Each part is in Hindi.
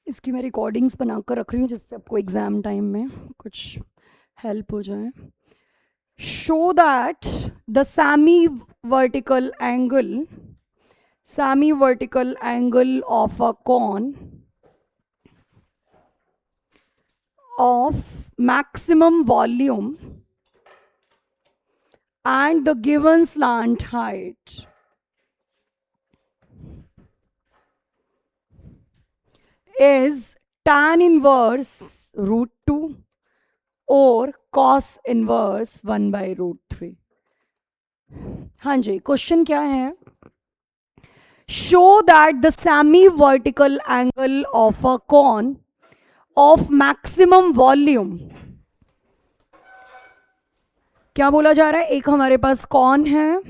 इसकी मैं रिकॉर्डिंग्स बनाकर रख रही हूँ जिससे आपको एग्ज़ाम टाइम में कुछ हेल्प हो जाए. Show that the semi-vertical angle of a cone of maximum volume and the given slant height is tan inverse root 2 और cos inverse 1 by root 3. हाँ जी, क्वेश्चन क्या है? Show that the semi vertical angle of a cone of maximum volume. क्या बोला जा रहा है? एक हमारे पास कॉन है,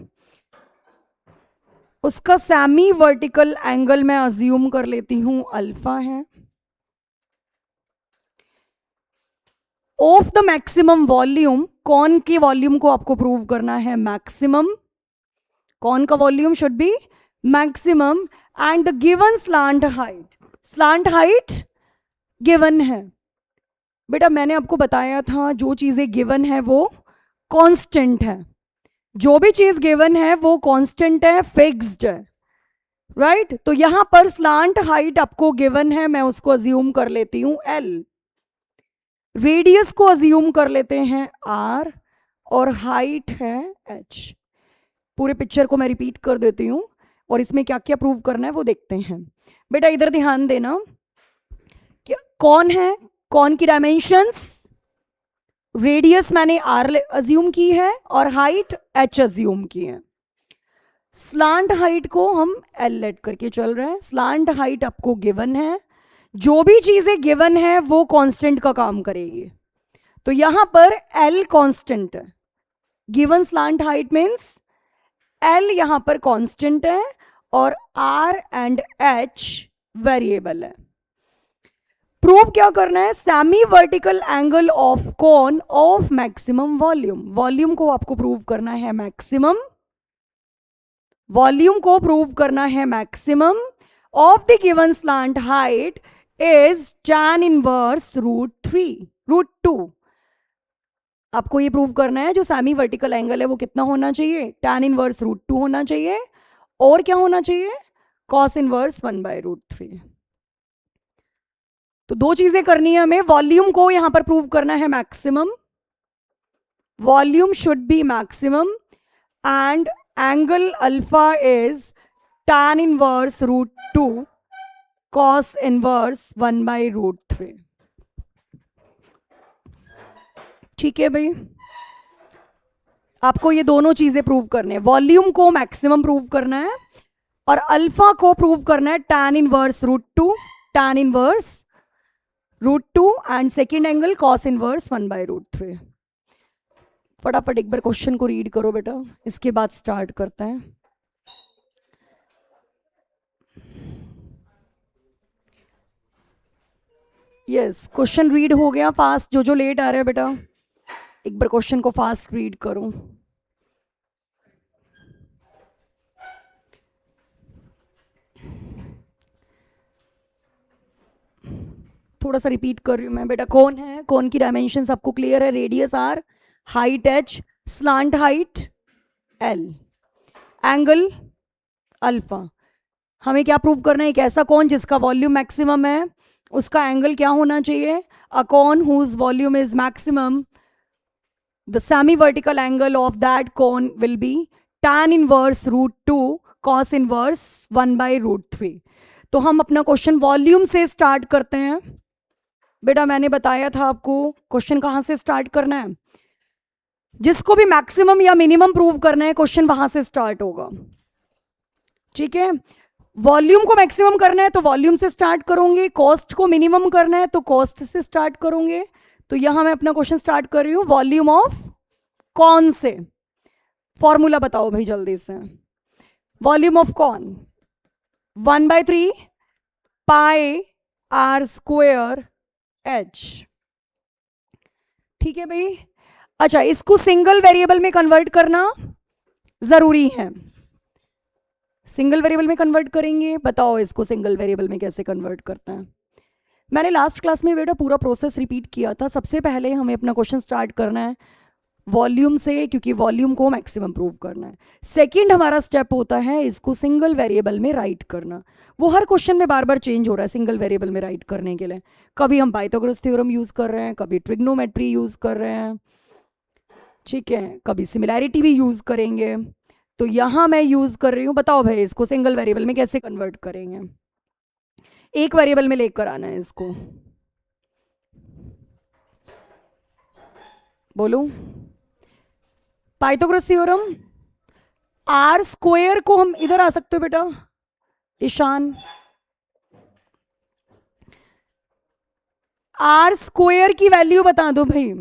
उसका सेमी वर्टिकल एंगल मैं अज्यूम कर लेती हूं अल्फा है, of the maximum volume. Cone के वॉल्यूम को आपको प्रूव करना है मैक्सिमम. कॉन का volume should be maximum and the given slant height. Slant height given है. बेटा मैंने आपको बताया था जो चीजें गिवन है वो कांस्टेंट है. जो भी चीज गिवन है वो कांस्टेंट है, फिक्स्ड है, राइट? तो यहां पर स्लांट हाइट आपको गिवन है, मैं उसको अज्यूम कर लेती हूं एल. रेडियस को अज्यूम कर लेते हैं आर और हाइट है एच. पूरे पिक्चर को मैं रिपीट कर देती हूं और इसमें क्या क्या प्रूव करना है वो देखते हैं. बेटा इधर ध्यान देना. कौन है? कौन की डायमेंशंस? रेडियस मैंने आर अज्यूम की है और हाइट एच अज्यूम की है. स्लांट हाइट को हम एल लेट करके चल रहे हैं. स्लांट हाइट आपको गिवन है. जो भी चीजें गिवन है वो कांस्टेंट का काम करेगी. तो यहां पर एल कांस्टेंट है. Given slant height means L यहां पर कांस्टेंट है और आर एंड एच वेरिएबल है. प्रूव क्या करना है? Semi vertical angle of cone of maximum volume. Volume को आपको प्रूव करना है मैक्सिमम. वॉल्यूम को प्रूव करना है maximum of the given slant height is tan inverse root 3 root 2. आपको ये प्रूव करना है जो सेमी वर्टिकल एंगल है वो कितना होना चाहिए? tan इनवर्स रूट 2 होना चाहिए और क्या होना चाहिए? cos inverse 1 by root 3. तो दो चीजें करनी है हमें. वॉल्यूम को यहां पर प्रूव करना है maximum. Volume should be maximum and angle alpha is tan inverse root 2 cos inverse 1 by root 3. ठीक है भाई, आपको ये दोनों चीजें प्रूव करने हैं. वॉल्यूम को मैक्सिमम प्रूव करना है और अल्फा को प्रूव करना है tan inverse root 2, tan inverse root 2 and second angle cos inverse 1 by root 3. फटाफट एक बार क्वेश्चन को रीड करो बेटा, इसके बाद स्टार्ट करते हैं. यस, क्वेश्चन रीड हो गया फास्ट. जो लेट आ रहा है बेटा एक बार क्वेश्चन को फास्ट रीड करो. थोड़ा सा रिपीट कर रही हूं मैं बेटा. कौन है? कौन की डायमेंशंस आपको क्लियर है? Radius R, height H, slant height L, angle alpha. हमें क्या प्रूव करना है? एक ऐसा कौन जिसका वॉल्यूम मैक्सिमम है उसका एंगल क्या होना चाहिए? A cone whose volume is maximum, the semi vertical angle of that cone will be tan inverse root 2 cos inverse 1 by root 3. तो हम अपना क्वेश्चन वॉल्यूम से स्टार्ट करते हैं. बेटा मैंने बताया था आपको क्वेश्चन कहां से स्टार्ट करना है. जिसको भी मैक्सिमम या मिनिमम प्रूव करना है क्वेश्चन वहां से स्टार्ट होगा. ठीक है, वॉल्यूम को मैक्सिमम करना है तो वॉल्यूम से स्टार्ट करोगे. कॉस्ट को मिनिमम करना है तो कॉस्ट से स्टार्ट करोगे. तो यहां मैं अपना क्वेश्चन स्टार्ट कर रही हूं वॉल्यूम ऑफ कौन से. फॉर्मूला बताओ भाई जल्दी से. Volume of cone 1 by 3 pi R square H. ठीक है भाई. अच्छा, इसको सिंगल वेरिएबल में कन्वर्ट करना जरूरी है. सिंगल वेरिएबल में कन्वर्ट करेंगे. बताओ इसको सिंगल वेरिएबल में कैसे कन्वर्ट करते हैं. मैंने लास्ट क्लास में बेटा पूरा प्रोसेस रिपीट किया था। सबसे पहले हमें अपना क्वेश्चन स्टार्ट करना है वॉल्यूम से, क्योंकि वॉल्यूम को मैक्सिमम प्रूव करना है। सेकंड हमारा स्टेप होता है इसको सिंगल वेरिएबल में राइट करना। वो हर क्वेश्चन में बार बार चेंज हो रहा है सिंगल वेरिएबल में राइट करने के लिए। कभी हम पाइथागोरस थ्योरम यूज कर रहे हैं, कभी ट्रिग्नोमेट्री यूज कर रहे हैं, ठीक है, कभी सिमिलैरिटी भी यूज करेंगे। तो यहां मैं यूज कर रही हूं, बताओ भाई इसको सिंगल वेरिएबल में कैसे कन्वर्ट करेंगे। एक वेरिएबल में लेकर आना है इसको, बोलो। पाइथागोरस थ्योरम, आर स्क्वायर को हम इधर आ सकते हो बेटा ईशान, आर स्क्वायर की वैल्यू बता दो भाई।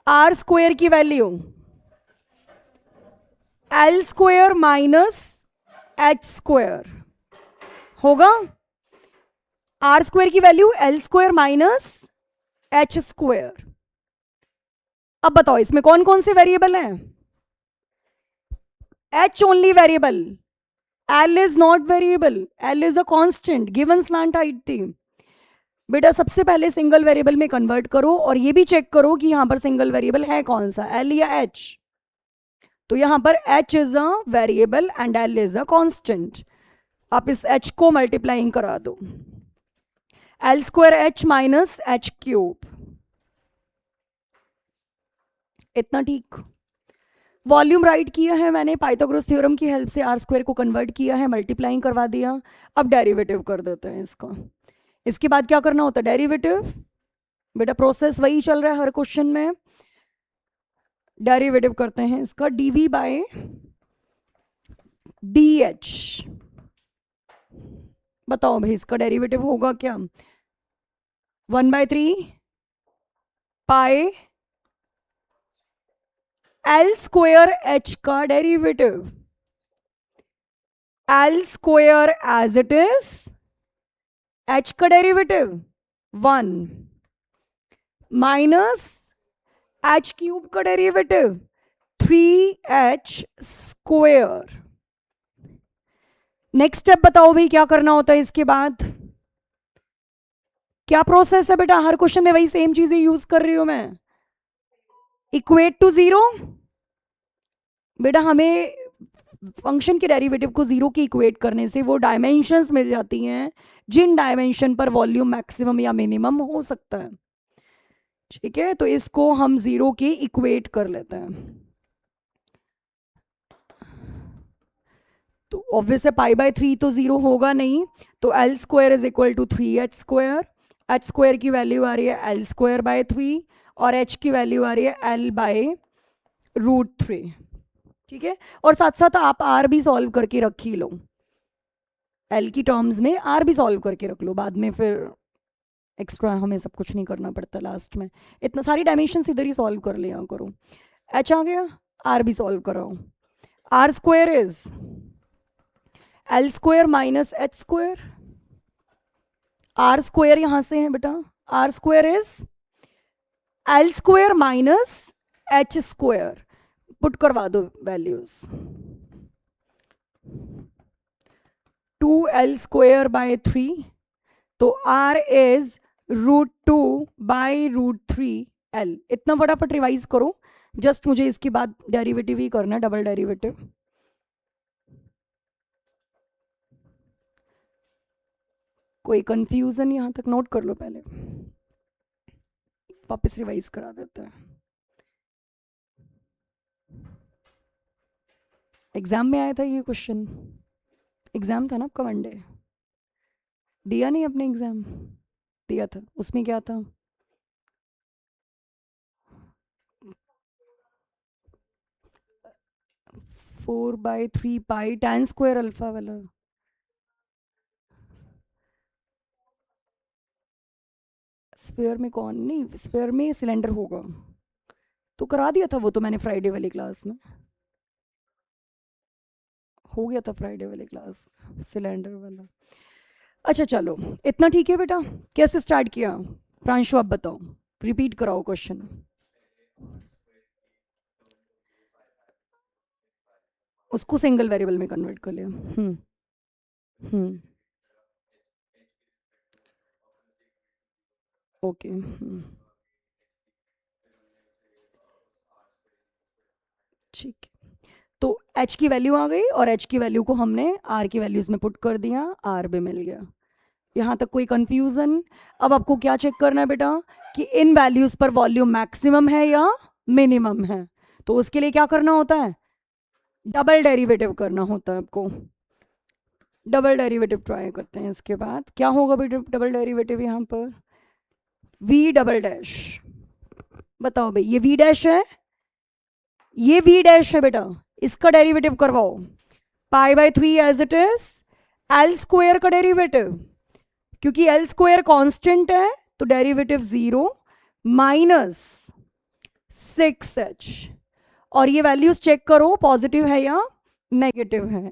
आर स्क्वायर की value L square minus H square होगा। आर स्क्वायर की value L square minus H square. अब बताओ इसमें कौन कौन से वेरिएबल हैं। H only variable, L is not variable, L is a constant given slant height थी। बेटा सबसे पहले सिंगल वेरिएबल में कन्वर्ट करो और ये भी चेक करो कि यहां पर सिंगल वेरिएबल है कौन सा, एल या एच। तो यहां पर H is a variable and L is a constant. आप इस एच को मल्टीप्लाइंग करा दो, L square H minus H cube, इतना ठीक। वॉल्यूम राइट किया है मैंने, पाइथागोरस थ्योरम की हेल्प से आर स्क्वायर को कन्वर्ट किया है, मल्टीप्लाइंग करवा दिया। अब डेरिवेटिव कर देते हैं इसका। इसके बाद क्या करना होता है डेरिवेटिव। बेटा प्रोसेस वही चल रहा है हर क्वेश्चन में। डेरिवेटिव करते हैं इसका, डीवी बाय डी एच। बताओ भाई इसका डेरिवेटिव होगा क्या, 1/3 पाई एल स्क्वायर एच का derivative, L square as it is, H का डेरिवेटिव 1 माइनस एच क्यूब का derivative 3h square. Next step बताओ भाई क्या करना होता है इसके बाद। क्या प्रोसेस है बेटा, हर क्वेश्चन में वही सेम चीजें यूज कर रही हूं मैं। इक्वेट टू जीरो, बेटा हमें फंक्शन के डेरिवेटिव को जीरो की इक्वेट करने से वो डायमेंशंस मिल जाती हैं जिन डायमेंशन पर वॉल्यूम मैक्सिमम या मिनिमम हो सकता है, ठीक है। तो इसको हम जीरो की इक्वेट कर लेते हैं। तो ऑब्वियस है पाई/3 तो जीरो होगा नहीं, तो L square is equal to 3h square. H square की वैल्यू आ रही है एल स्क्वायर बाय 3 और एच की वैल्यू आ रही है एल बाय √3, ठीक है। और साथ साथ आप आर भी सॉल्व करके रख ही लो, एल की टर्म्स में आर भी सॉल्व करके रख लो, बाद में फिर एक्स्ट्रा हमें सब कुछ नहीं करना पड़ता लास्ट में। इतना सारी डायमेंशन इधर ही सॉल्व कर लिया करो। एच आ गया, आर भी सॉल्व कराओ। R square is L square minus H square. R square यहां से है बेटा, R square is L square minus H square. Put करवा दो वैल्यूज, 2l स्क्वायर बाय 3, तो r इज √2 बाई √3l। इतना फटाफट रिवाइज करो, जस्ट मुझे इसके बाद डेरिवेटिव ही करना, डबल डेरिवेटिव। कोई कंफ्यूजन यहां तक नोट कर लो, पहले वापस रिवाइज करा देते हैं। एग्जाम में आया था ये क्वेश्चन, एग्जाम था ना आपका मंडे, दिया नहीं आपने एग्जाम, दिया था, उसमें क्या था 4/3 पाई tan स्क्वायर अल्फा वाला। स्फीयर में कौन, नहीं स्फीयर में सिलेंडर होगा, तो करा दिया था वो तो मैंने फ्राइडे वाली क्लास में, हो गया था फ्राइडे वाली क्लास सिलेंडर वाला। अच्छा चलो इतना ठीक है बेटा। कैसे स्टार्ट किया प्रांशु आप बताओ, रिपीट कराओ क्वेश्चन। उसको सिंगल वेरिएबल में कन्वर्ट कर लिया। हम्म। ओके ठीक है। तो h की वैल्यू आ गई और h की वैल्यू को हमने r की वैल्यूज में पुट कर दिया, r भी मिल गया। यहाँ तक कोई कंफ्यूजन? अब आपको क्या चेक करना है बेटा कि इन वैल्यूज पर वॉल्यूम मैक्सिमम है या मिनिमम है। तो उसके लिए क्या करना होता है? डबल डेरिवेटिव करना होता है आपको। डबल डेरिवेटिव ट्राई करते हैं। इसके बाद क्या होगा बेटा डबल डेरिवेटिव यहाँ पर? v double dash. बताओ भाई, ये v डैश है, ये v डैश है बेटा, इसका डेरिवेटिव करवाओ। Pi by 3 as it is, L square का डेरिवेटिव, क्योंकि एल स्क्वायर कॉन्स्टेंट है तो डेरिवेटिव 0 माइनस 6h। और ये वैल्यूज चेक करो पॉजिटिव है या नेगेटिव है।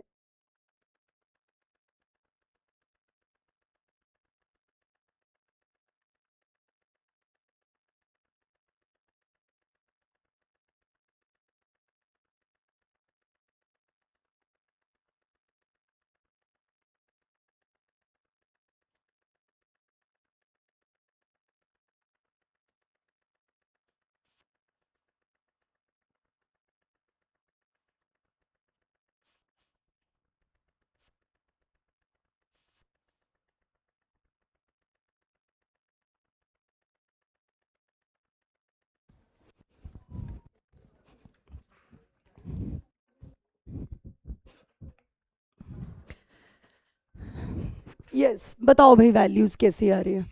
यस बताओ भाई वैल्यूज कैसी आ रही है?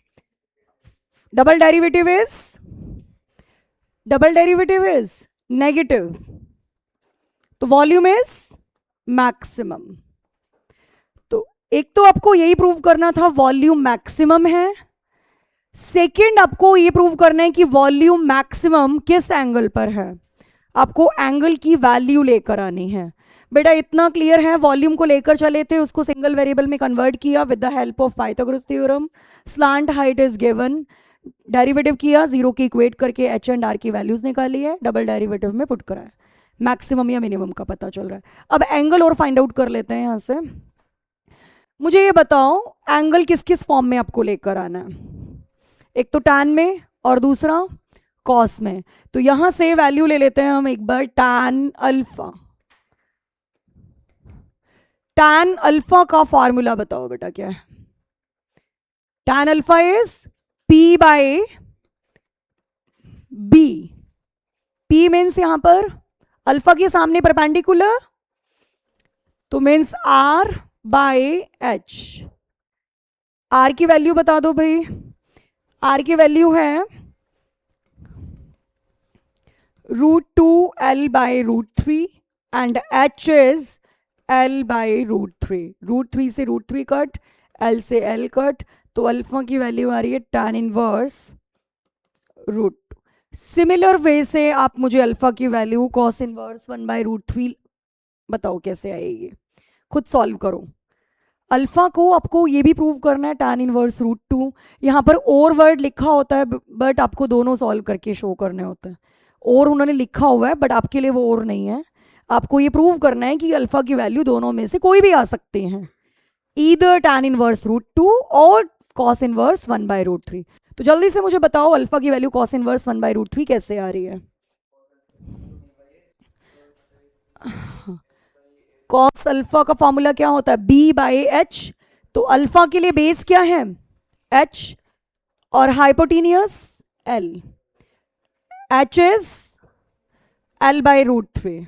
Double derivative is, double derivative is negative, तो वॉल्यूम इज मैक्सिमम। तो एक तो आपको यही प्रूव करना था वॉल्यूम मैक्सिमम है। सेकंड आपको ये प्रूव करना है कि वॉल्यूम मैक्सिमम किस एंगल पर है। आपको एंगल की वैल्यू लेकर आनी है। बेटा इतना क्लियर है, वॉल्यूम को लेकर चले थे, उसको सिंगल वेरिएबल में कन्वर्ट किया with the help of Pythagoras theorem. Slant height is given, derivative किया, जीरो की इक्वेट करके एच एंड आर की वैल्यूज निकाली है, डबल डेरिवेटिव में पुट करा है, मैक्सिमम या मिनिमम का पता चल रहा है। अब एंगल और फाइंड आउट कर लेते हैं यहां से। मुझे ये बताओ एंगल किस किस फॉर्म में आपको लेकर आना है? एक तो टैन में और दूसरा कॉस में। तो यहां से वैल्यू ले लेते हैं हम एक बार, टैन अल्फा। टैन अल्फा का फॉर्मूला बताओ बेटा क्या है? Tan alpha is P by B. P means यहां पर अल्फा के सामने परपेंडिकुलर, तो means R by H। R की वैल्यू बता दो भाई। R की वैल्यू है √2L by √3 and H is L by √3। √3 से √3 कट, L से L कट, तो अल्फा की वैल्यू आ रही है tan इनवर्स √2। सिमिलर वे से आप मुझे अल्फा की वैल्यू cos इनवर्स 1 बाय √3 बताओ कैसे आएगी, खुद सॉल्व करो। अल्फा को आपको ये भी प्रूव करना है tan इनवर्स √2। यहाँ पर और वर्ड लिखा होता है बट आपको दोनों सॉल्व करके शो करने होते हैं। और उन्होंने लिखा हुआ है बट आपके लिए वो और नहीं है। आपको ये प्रूव करना है कि अल्फा की वैल्यू दोनों में से कोई भी आ सकती हैं, ईदर tan इनवर्स √2 और cos इनवर्स 1 बाय √3। तो जल्दी से मुझे बताओ अल्फा की वैल्यू cos इनवर्स 1 बाय √3 कैसे आ रही है? cos अल्फा का फॉर्मूला क्या होता है? b by h। तो अल्फा के लिए बेस क्या है? h और hypotenuse l। h is l by √3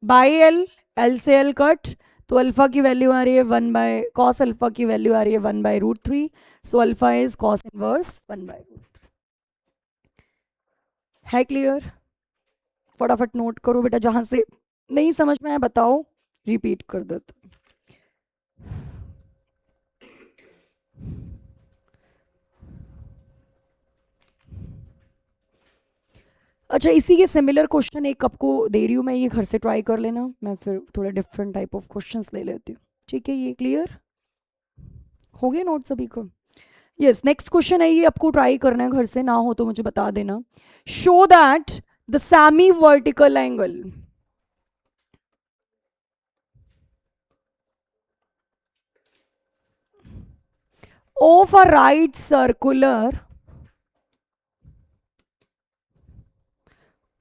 by l, l से l कट, तो अल्फा की वैल्यू आ रही है 1 बाय, cos अल्फा की वैल्यू आ रही है 1 by √3। So alpha is cos inverse 1 by √3। है क्लियर? फटाफट नोट करो बेटा, जहां से नहीं समझ में आया बताओ, रिपीट कर देते। अच्छा इसी के सिमिलर क्वेश्चन एक आपको दे रही हूँ मैं, ये घर से ट्राई कर लेना, मैं फिर थोड़ा डिफरेंट टाइप ऑफ क्वेश्चंस ले लेती हूँ। ठीक है, ये क्लियर हो गया नोट सभी को? यस, नेक्स्ट क्वेश्चन है, ये आपको ट्राई करना है घर से, ना हो तो मुझे बता देना। Show that the semi vertical angle of a right circular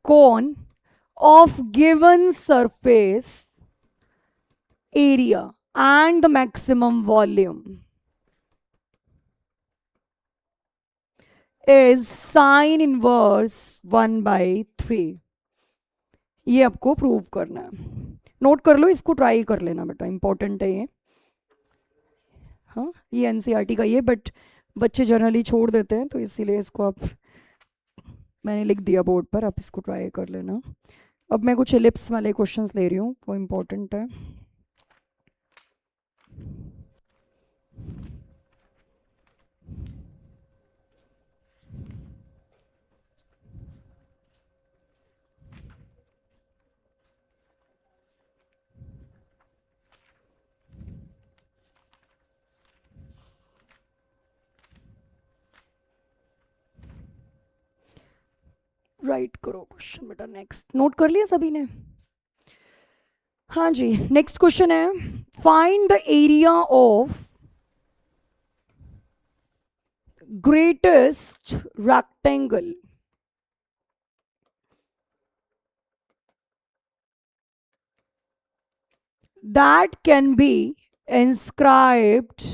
cone of given surface area and the maximum volume is sin inverse 1/3. ये आपको प्रूव करना है. नोट कर लो, इसको ट्राई कर लेना बेटा, इंपॉर्टेंट है ये. हाँ, ये एनसीईआरटी का ये, बट बच्चे जनरली छोड़ देते हैं, तो इसीलिए इसको आप, मैंने लिख दिया बोर्ड पर, आप इसको ट्राई कर लेना. अब मैं कुछ एलिप्स वाले क्वेश्चंस ले रही हूँ, वो इम्पोर्टेंट है. राइट करो क्वेश्चन बेटा. नेक्स्ट नोट कर लिया सभी ने? हाँ जी, नेक्स्ट क्वेश्चन है, find the area of greatest rectangle that can be inscribed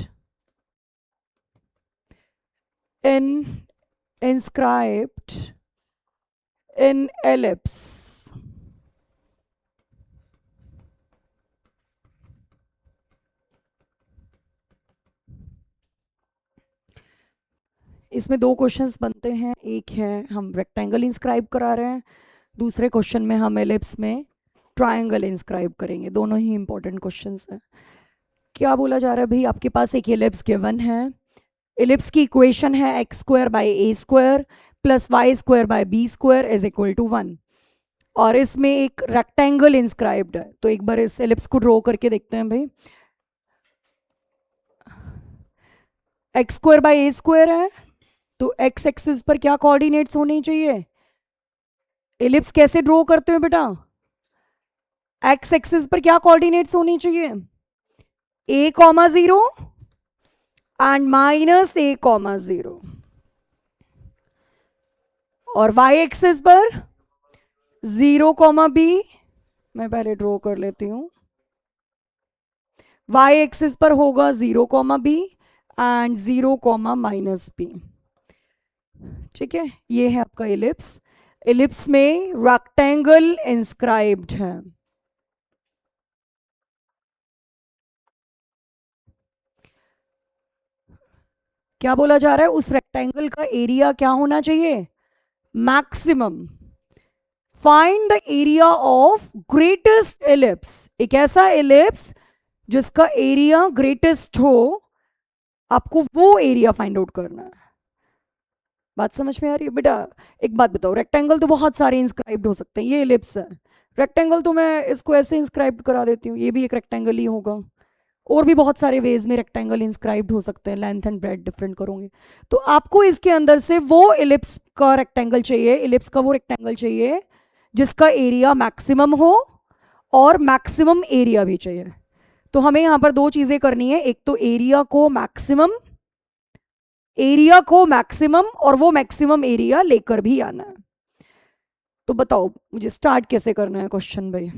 in ellipse. इसमें दो क्वेश्चंस बनते हैं. एक है हम रेक्टेंगल इंस्क्राइब करा रहे हैं, दूसरे क्वेश्चन में हम एलिप्स में ट्रायंगल इंस्क्राइब करेंगे. दोनों ही इंपॉर्टेंट क्वेश्चंस हैं. क्या बोला जा रहा है भाई, आपके पास एक एलिप्स गिवन है. एलिप्स की इक्वेशन है X square by A square plus Y square by B square is equal to 1, और इसमें एक रेक्टेंगल इंस्क्राइब्ड है. तो एक बार इस एलिप्स को ड्रॉ करके देखते हैं भाई. X square by A square है, तो एक्स एक्सिस पर क्या कोऑर्डिनेट्स होने चाहिए? एलिप्स कैसे ड्रॉ करते हो बेटा? एक्स एक्सिस पर क्या कोऑर्डिनेट्स होनी चाहिए? a, 0 and minus a, 0. और y एक्सिस पर 0, b. मैं पहले ड्रॉ कर लेती हूं. y एक्सिस पर होगा 0, b एंड 0, b. ठीक है, ये है आपका एलिप्स. एलिप्स में रेक्टेंगल इंस्क्राइब्ड है. क्या बोला जा रहा है? उस रेक्टेंगल का एरिया क्या होना चाहिए? Maximum. Find the area of greatest ellipse. एक ऐसा एलिप्स जिसका एरिया ग्रेटेस्ट हो, आपको वो एरिया फाइंड आउट करना है. बात समझ में आ रही है बेटा? एक बात बताओ, रेक्टेंगल तो बहुत सारे इंस्क्राइब्ड हो सकते हैं. ये एलिप्स है, रेक्टेंगल तो मैं इसको ऐसे इंस्क्राइब करा देती हूँ, ये भी एक रेक्टेंगल ही होगा. और भी बहुत सारे वेज में रेक्टेंगल इंस्क्राइब्ड हो सकते हैं, लेंथ एंड ब्रेड डिफरेंट करोगे. तो आपको इसके अंदर से वो एलिप्स का रेक्टेंगल चाहिए, एलिप्स का वो रेक्टेंगल चाहिए जिसका एरिया मैक्सिमम हो और मैक्सिमम एरिया भी चाहिए. तो हमें यहां पर दो चीजें करनी है. एक तो एरिया को मैक्सिमम और वो मैक्सिमम एरिया लेकर भी आना है. तो बताओ मुझे स्टार्ट कैसे करना है क्वेश्चन भाई.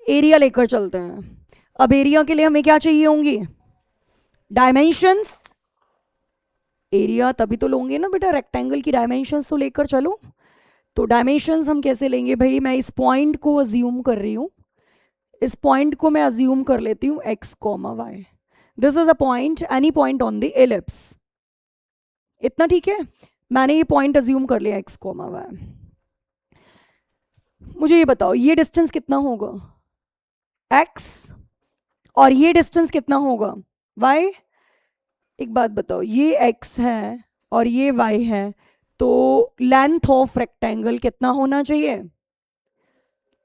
एरिया लेकर चलते हैं. अब एरिया के लिए हमें क्या चाहिए होंगी? डायमेंशंस. एरिया तभी तो लोगे ना बेटा, रेक्टेंगल की डायमेंशंस तो लेकर चलो. तो डायमेंशंस हम कैसे लेंगे भाई? मैं इस पॉइंट को अज्यूम कर रही हूं, इस पॉइंट को मैं अज्यूम कर लेती हूं x, y. This is a point, any point on the ellipse. इतना ठीक है? मैंने ये पॉइंट अज्यूम कर लिया x, y. मुझे ये बताओ, ये डिस्टेंस कितना होगा? x. और ये डिस्टेंस कितना होगा? y. एक बात बताओ, ये x है और ये y है, तो लेंथ ऑफ रेक्टेंगल कितना होना चाहिए?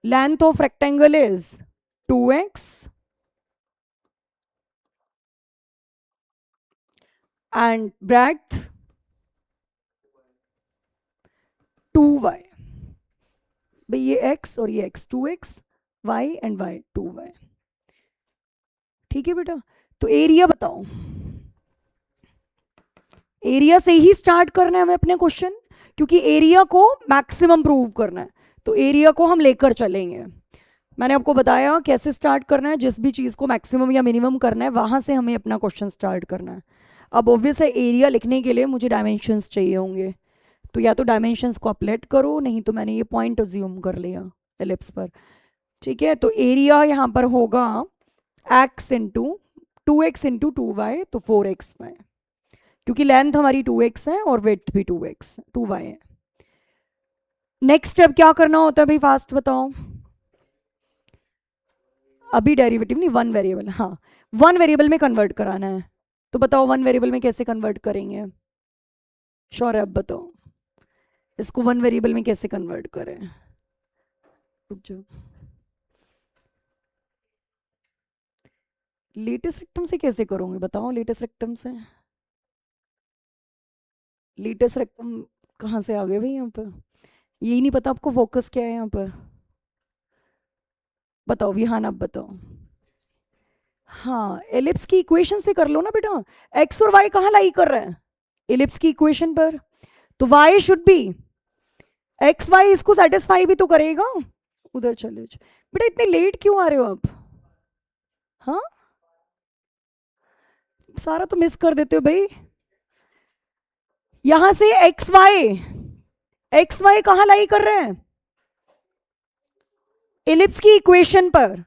Length of rectangle is 2x and breadth 2y. भाई ये x और ये x, 2x, y and y 2y. ठीक है बेटा? तो एरिया बताओ. एरिया से ही स्टार्ट करना है हमें अपने क्वेश्चन, क्योंकि एरिया को मैक्सिमम प्रूव करना है, तो एरिया को हम लेकर चलेंगे। मैंने आपको बताया कैसे स्टार्ट करना है, जिस भी चीज़ को मैक्सिमम या मिनिमम करना है वहाँ से हमें अपना क्वेश्चन स्टार्ट करना है। अब ऑब्वियस है एरिया लिखने के लिए मुझे डायमेंशंस चाहिए होंगे, तो या तो डायमेंशंस को अपलेट करो, नहीं तो मैंने ये पॉइंट अज्यूम कर लिया एलिप्स पर। ठीक है, तो एरिया यहाँ पर होगा x into 2x into 2y, तो 4xy, क्योंकि लेंथ हमारी 2x है और वेथ भी 2y है। नेक्स्ट स्टेप क्या करना होता है भाई, फास्ट बताओ। अभी डेरिवेटिव नहीं, वन वेरिएबल, हाँ वन वेरिएबल में कन्वर्ट कराना है, तो बताओ वन वेरिएबल में कैसे कन्वर्ट करेंगे। श्योर है, अब बताओ इसको वन वेरिएबल में कैसे कन्वर्ट करें। रुक जाओ, लेटेस्ट रेक्टम से कैसे करोगे बताओ। लेटेस्ट रेक्टम से, लेटेस्ट रेक्टम कहाँ से आ गए भाई यहाँ पर, यही नहीं पता आपको फोकस क्या है यहाँ पर। बताओ विहान, आप बताओ। हाँ, एलिप्स की इक्वेशन से कर लो ना बेटा, एक्स और वाई कहाँ लाई कर रहे हैं, एलिप्स की इक्वेशन पर, तो Y should be X Y, इसको सेटिस्फाई भी तो करेगा। उधर चले जाओ बेटा, इतने लेट क्यों आ रहे हो आप। हाँ, सारा तो मिस कर देते हो भाई। यहां से एक्स वाई कहां लाई कर रहे हैं, एलिप्स की इक्वेशन पर,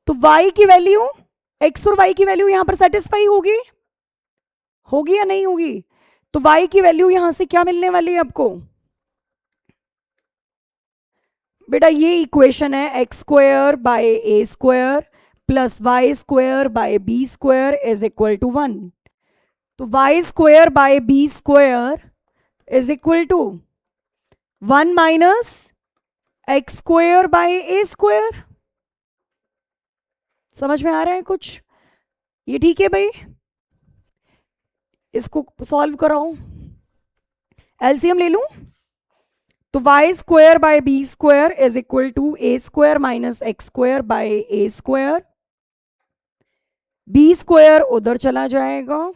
तो y की वैल्यू, x और y की वैल्यू यहां पर सेटिस्फाई होगी, होगी या नहीं होगी। तो y की वैल्यू यहां से क्या मिलने वाली है आपको बेटा, ये इक्वेशन है X square by A square plus Y square by B square is equal to 1। तो Y square by B square is equal to 1 minus X square by A square. समझ में आ रहा है कुछ, ये ठीक है भाई। इसको सॉल्व कराओ, एलसीएम ले लूं, तो Y square by B square is equal to A square minus X square by A square, B square उधर चला जाएगा,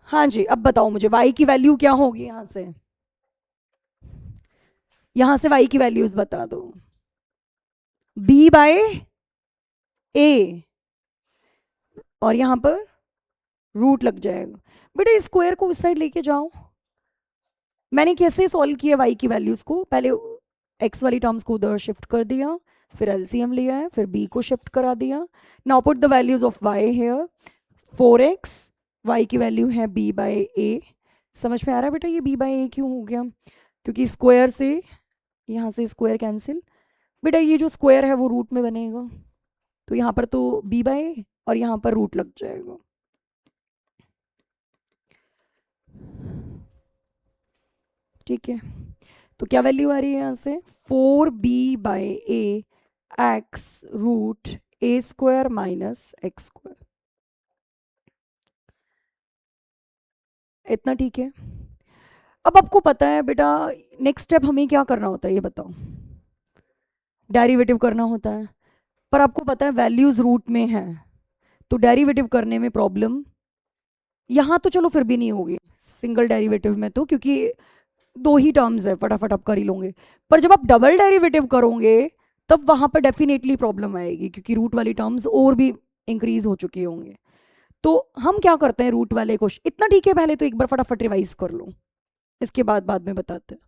हाँ जी। अब बताओ मुझे y की वैल्यू क्या होगी, यहां से y की वैल्यूज बता दो। b बाय a, और यहां पर रूट लग जाएगा बेटा, इस स्क्वायर को उस साइड लेके जाओ। मैंने कैसे सॉल्व किया y की वैल्यूज को, पहले x वाली टर्म्स को उधर शिफ्ट कर दिया, फिर एलसीएम लिया है, फिर b को शिफ्ट करा दिया। Now put the values of y here, 4x, y की वैल्यू है b बाय a। समझ में आ रहा है बेटा ये b बाय a क्यों हो गया, क्योंकि स्क्वायर से यहाँ से स्क्वायर कैंसिल, बेटा ये जो स्क्वायर है वो रूट में बनेगा, तो यहाँ पर तो b बाय a और यहाँ पर रूट लग जाएगा। ठीक है, तो क्या वैल्यू आ रही है यहाँ से, 4b by a x root a square minus X square. इतना ठीक है। अब आपको पता है बेटा नेक्स्ट स्टेप हमें क्या करना होता है, ये बताओ। डेरिवेटिव करना होता है, पर आपको पता है वैल्यूज रूट में है, तो डेरिवेटिव करने में प्रॉब्लम यहाँ तो चलो फिर भी नहीं होगी सिंगल डेरिवेटिव में, तो क्योंकि दो ही टर्म्स है, फटाफट आप कर ही लोगे। पर जब आप डबल डेरिवेटिव करोगे तब वहां पर डेफिनेटली प्रॉब्लम आएगी, क्योंकि रूट वाली टर्म्स और भी इंक्रीज हो चुकी होंगे। तो हम क्या करते हैं, रूट वाले क्वेश्चन, इतना ठीक है पहले तो एक बार फटाफट रिवाइज कर लो, इसके बाद में बताते हैं।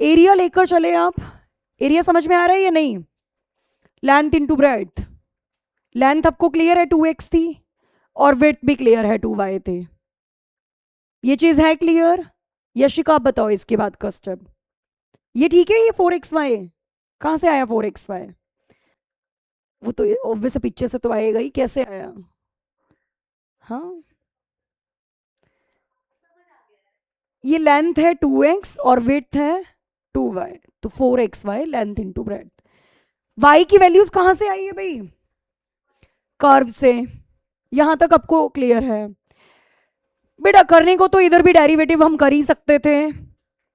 एरिया लेकर चले आप, एरिया समझ में आ रहा है या नहीं, लेंथ इंटू ब्रेड्थ, लेंथ आपको क्लियर है 2x थी और विड्थ भी क्लियर है 2y थे, ये चीज है क्लियर। यशिका आप बताओ इसके बाद का स्टेप, ये ठीक है। ये 4xy कहां से आया, 4xy वो तो ऑब्वियस पीछे से तो आएगा ही, कैसे आया। हाँ, ये लेंथ है 2x और विड्थ है 2y, तो 4xy length into breadth. y की वैल्यूज कहां से आई है भाई, कर्व से। यहां तक आपको क्लियर है बेटा। करने को तो इधर भी डेरिवेटिव हम कर ही सकते थे,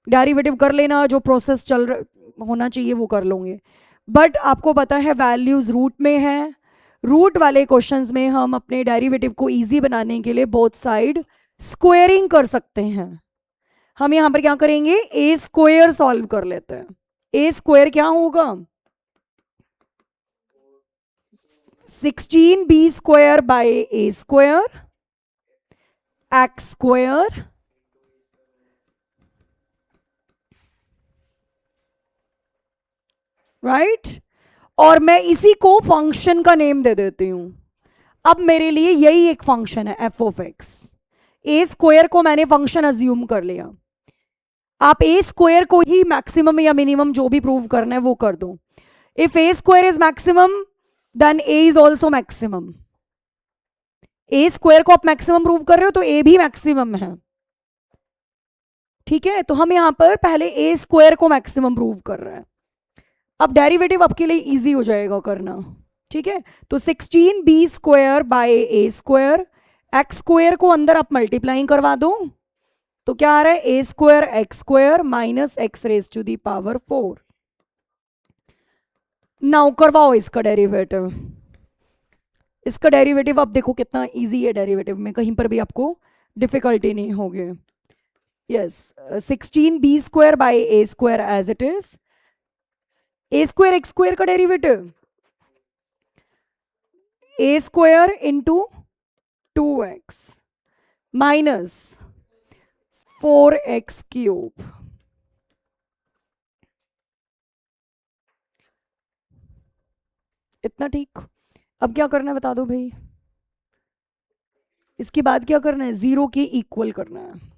डेरिवेटिव कर लेना, जो प्रोसेस होना चाहिए वो कर लोगे, बट आपको पता है वैल्यूज रूट में है, रूट वाले क्वेश्चंस में हम अपने डेरिवेटिव को इजी बनाने के लिए बोथ साइड स्क्वेयरिंग कर सकते हैं। हम यहां पर क्या करेंगे, ए स्क्वेयर सॉल्व कर लेते हैं। ए स्क्वेयर क्या होगा, 16b square by A square x square right, और मैं इसी को फंक्शन का नेम दे देती हूं। अब मेरे लिए यही एक फंक्शन है F of x. A square को मैंने फंक्शन अज्यूम कर लिया। आप ए स्क्वायर को ही मैक्सिमम या मिनिमम जो भी प्रूव करना है वो कर दो। If A square is maximum then A is also maximum. A square को आप मैक्सिमम प्रूव कर रहे हो तो ए भी मैक्सिमम है। ठीक है, तो हम यहां पर पहले ए स्क्वायर को मैक्सिमम प्रूव कर रहे हैं। अब डेरिवेटिव आपके लिए इजी हो जाएगा करना। ठीक है, तो 16b square by A square, x square को अंदर आप मल्टीप्लाइंग करवा दो तो क्या आ रहा है, a square x square minus x raise to the power 4। Now करवाओ इसका डेरिवेटिव। इसका डेरिवेटिव अब देखो कितना इजी है, डेरिवेटिव में कहीं पर भी आपको डिफिकल्टी नहीं होगी। Yes, 16b square by A square as it is, a square x square का derivative a square into 2x minus 4x cube. इतना ठीक। अब क्या करना है बता दो भाई, इसके बाद क्या करना है, जीरो के इक्वल करना है।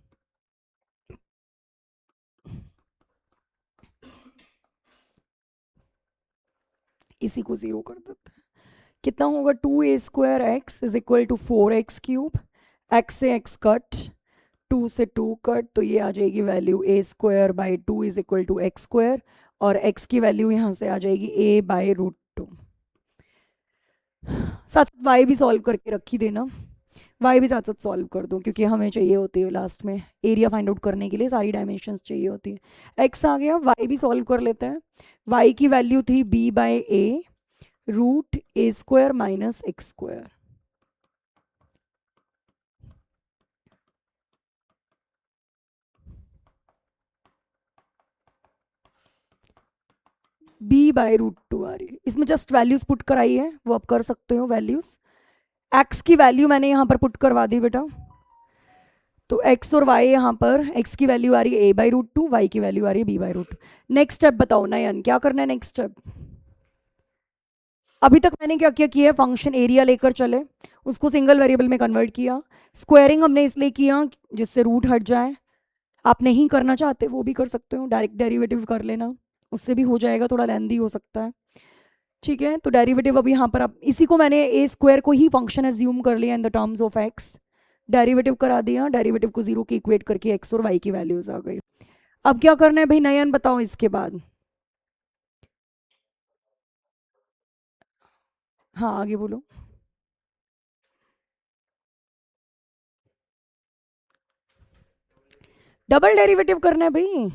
इसी को जीरो कर देते हैं। कितना होगा, 2a square X is equal to 4x cube. X से एक्स कट, 2 से 2 कट, तो ये आ जाएगी value a square by 2 is equal to X square, और x की वैल्यू यहां से आ जाएगी a बाई रूट 2। साथ साथ y भी सॉल्व करके रखी देना, y भी साथ साथ सॉल्व कर दो क्योंकि हमें चाहिए होती है लास्ट में एरिया फाइंड आउट करने के लिए सारी डायमेंशंस चाहिए होती है। x आ गया, y भी सॉल्व कर लेते हैं। y की वैल्यू थी b by A root A square minus X square. b by root 2 आ रही है। इसमें जस्ट वैल्यूज पुट कराई है, वो आप कर सकते हो वैल्यूज। x की वैल्यू मैंने यहां पर पुट करवा दी बेटा, तो x और y यहां पर, x की वैल्यू आ रही है a बाई रूट 2, y की वैल्यू आ रही है b by root 2। Next step बताओ नयन, क्या करना है नेक्स्ट स्टेप। अभी तक मैंने क्या क्या किया है, फंक्शन एरिया लेकर चले, उसको सिंगल वेरिएबल में कन्वर्ट किया। स्क्वायरिंग हमने इसलिए किया जिससे रूट हट जाए। आप नहीं करना चाहते वो भी कर सकते हो, डायरेक्ट डेरिवेटिव कर लेना, उससे भी हो जाएगा, थोड़ा लेंदी हो सकता है। ठीक है, तो डेरिवेटिव अब यहाँ पर आप, इसी को मैंने ए स्क्वायर को ही फंक्शन एज्यूम कर लिया इन the terms of x, derivative करा दिया, डेरिवेटिव को जीरो के इक्वेट करके एक्स और वाई की वैल्यूज आ गई। अब क्या करना है भाई नयन बताओ इसके बाद। हाँ आगे बोलो। डबल डेरिवेटिव करना है भाई,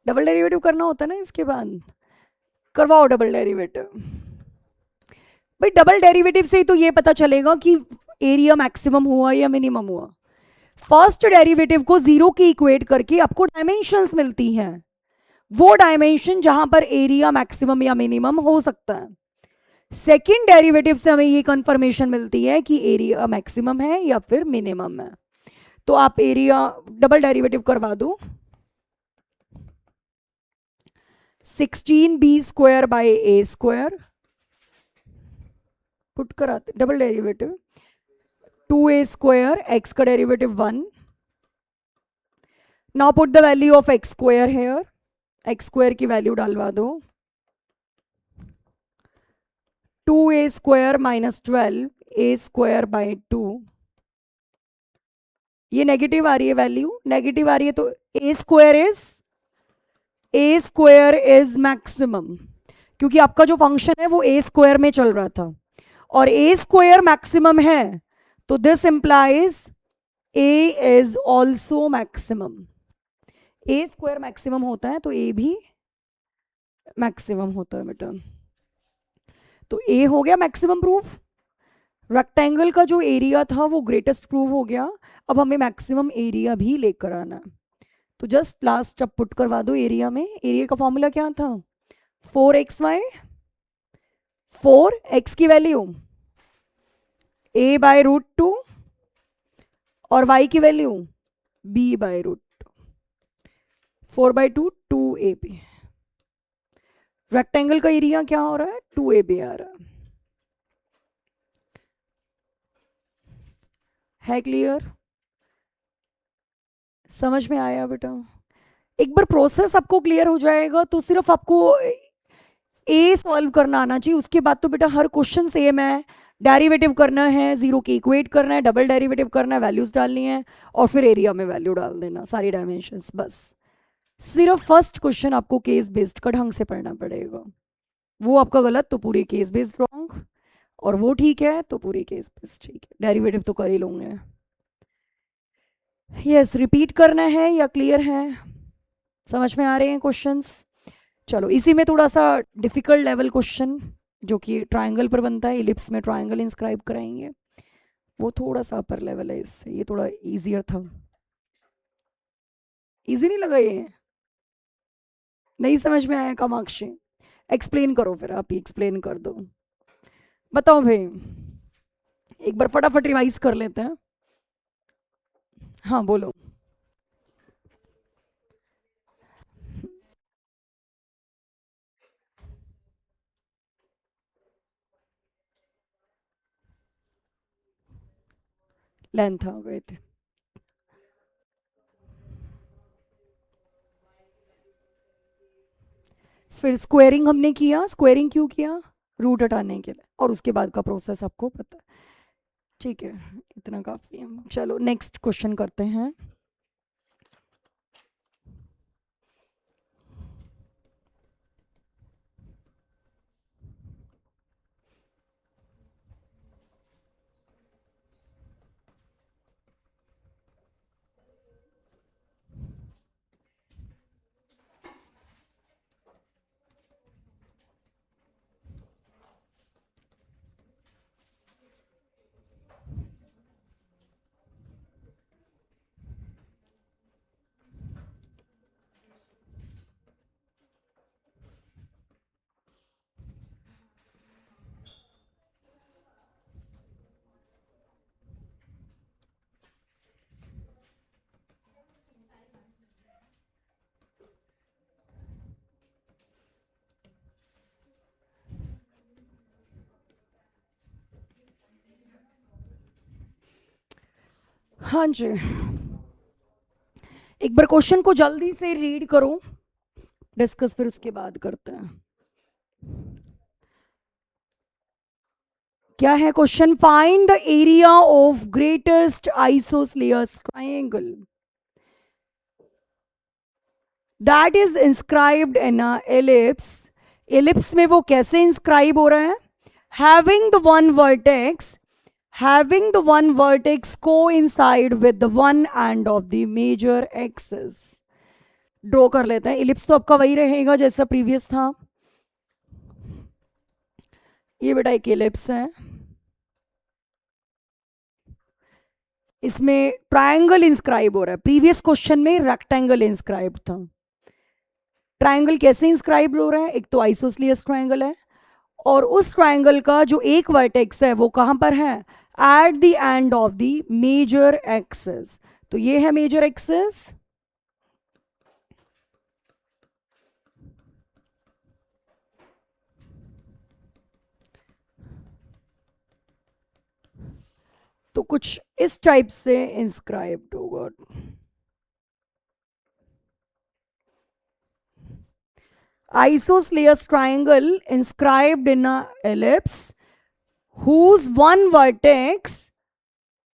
डबल डेरिवेटिव करना होता है ना, इसके बाद करवाओ डबल डेरिवेटिव। भाई डबल डेरिवेटिव से ही तो ये पता चलेगा कि एरिया मैक्सिमम हुआ या मिनिमम हुआ। फर्स्ट डेरिवेटिव को जीरो की इक्वेट करके आपको डायमेंशंस मिलती हैं, वो डायमेंशन जहां पर एरिया मैक्सिमम या मिनिमम हो सकता है। सेकंड डेरिवेटिव से हमें ये कंफर्मेशन मिलती है कि एरिया मैक्सिमम है या फिर मिनिमम है। तो आप एरिया डबल डेरिवेटिव करवा दो, 16b square by A square put कराते, double derivative 2a square, x का derivative 1। Now put the value of x square here, x square की वैल्यू डालवा दो, 2a square minus 12 a square by 2। ये नेगेटिव आ रही है वैल्यू, नेगेटिव आ रही है, तो ए स्क्वायर इज मैक्सिमम, क्योंकि आपका जो फंक्शन है वो ए स्क्वायर में चल रहा था और ए स्क्वायर मैक्सिमम है, तो this implies A is also maximum. A square maximum होता है तो ए भी मैक्सिमम होता है बेटा। तो ए हो गया मैक्सिमम प्रूफ, रेक्टेंगल का जो एरिया था वो ग्रेटेस्ट प्रूफ हो गया। अब हमें मैक्सिमम एरिया भी लेकर आना है, तो जस्ट लास्ट स्टेप पुट करवा दो एरिया में। एरिया का फॉर्मूला क्या था, 4xy, 4x की वैल्यू a/√2 और y की वैल्यू b/√2, 4/2 2ab। रेक्टेंगल का एरिया क्या हो रहा है, 2ab आ रहा है क्लियर, समझ में आया बेटा। एक बार प्रोसेस आपको क्लियर हो जाएगा तो सिर्फ आपको ए सॉल्व करना आना चाहिए, उसके बाद तो बेटा हर क्वेश्चन सेम है। डेरिवेटिव करना है, जीरो के इक्वेट करना है, डबल डेरिवेटिव करना है, वैल्यूज डालनी है और फिर एरिया में वैल्यू डाल देना, सारी डायमेंशंस बस। सिर्फ फर्स्ट क्वेश्चन आपको केस बेस्ड का ढंग से पढ़ना पड़ेगा, वो आपका गलत तो पूरी केस बेस्ड रॉन्ग, और वो ठीक है तो पूरी केस बेस्ड ठीक है। डेरिवेटिव तो कर ही लूंगे। यस, रिपीट करना है या क्लियर है, समझ में आ रहे हैं क्वेश्चंस। चलो इसी में थोड़ा सा डिफिकल्ट लेवल क्वेश्चन जो कि ट्रायंगल पर बनता है, इलिप्स में ट्रायंगल इंस्क्राइब कराएंगे, वो थोड़ा सा अपर लेवल है, इससे ये थोड़ा इजियर था। इजी नहीं लगा ये, नहीं समझ में आया कामाक्षी, एक्सप्लेन करो, फिर आप ही एक्सप्लेन कर दो। बताओ भाई, एक बार फटाफट रिवाइज कर लेते हैं। हाँ बोलो। लेंथ आ गए थे, फिर स्क्वेयरिंग हमने किया, स्क्वेयरिंग क्यों किया, रूट हटाने के लिए, और उसके बाद का प्रोसेस आपको पता है। ठीक है, इतना काफी है। चलो नेक्स्ट क्वेश्चन करते हैं। हाँ जी, एक बार क्वेश्चन को जल्दी से रीड करो, डिस्कस फिर उसके बाद करते हैं। क्या है question, find the area of greatest isosceles triangle that is inscribed in a ellipse. Ellipse में वो कैसे इंस्क्राइब हो रहा है, having the one vertex, having the one vertex coincide with the one end of the major axis। Draw कर लेते हैं। इलिप्स तो आपका वही रहेगा जैसा प्रीवियस था, ये बेटा एक इलिप्स है, इसमें ट्रायंगल इंस्क्राइब हो रहा है। प्रीवियस क्वेश्चन में रेक्टेंगल इंस्क्राइब था, ट्रायंगल कैसे इंस्क्राइब हो रहा है, एक तो आइसोस्लियस ट्रायंगल है, और उस ट्रायंगल का जो एक वर्टेक्स है वो कहां पर है, at the end of the major axis. तो ये है मेजर एक्सिस, तो कुछ इस टाइप से इंस्क्राइब्ड होगा। Isosceles triangle inscribed in a ellipse whose one vertex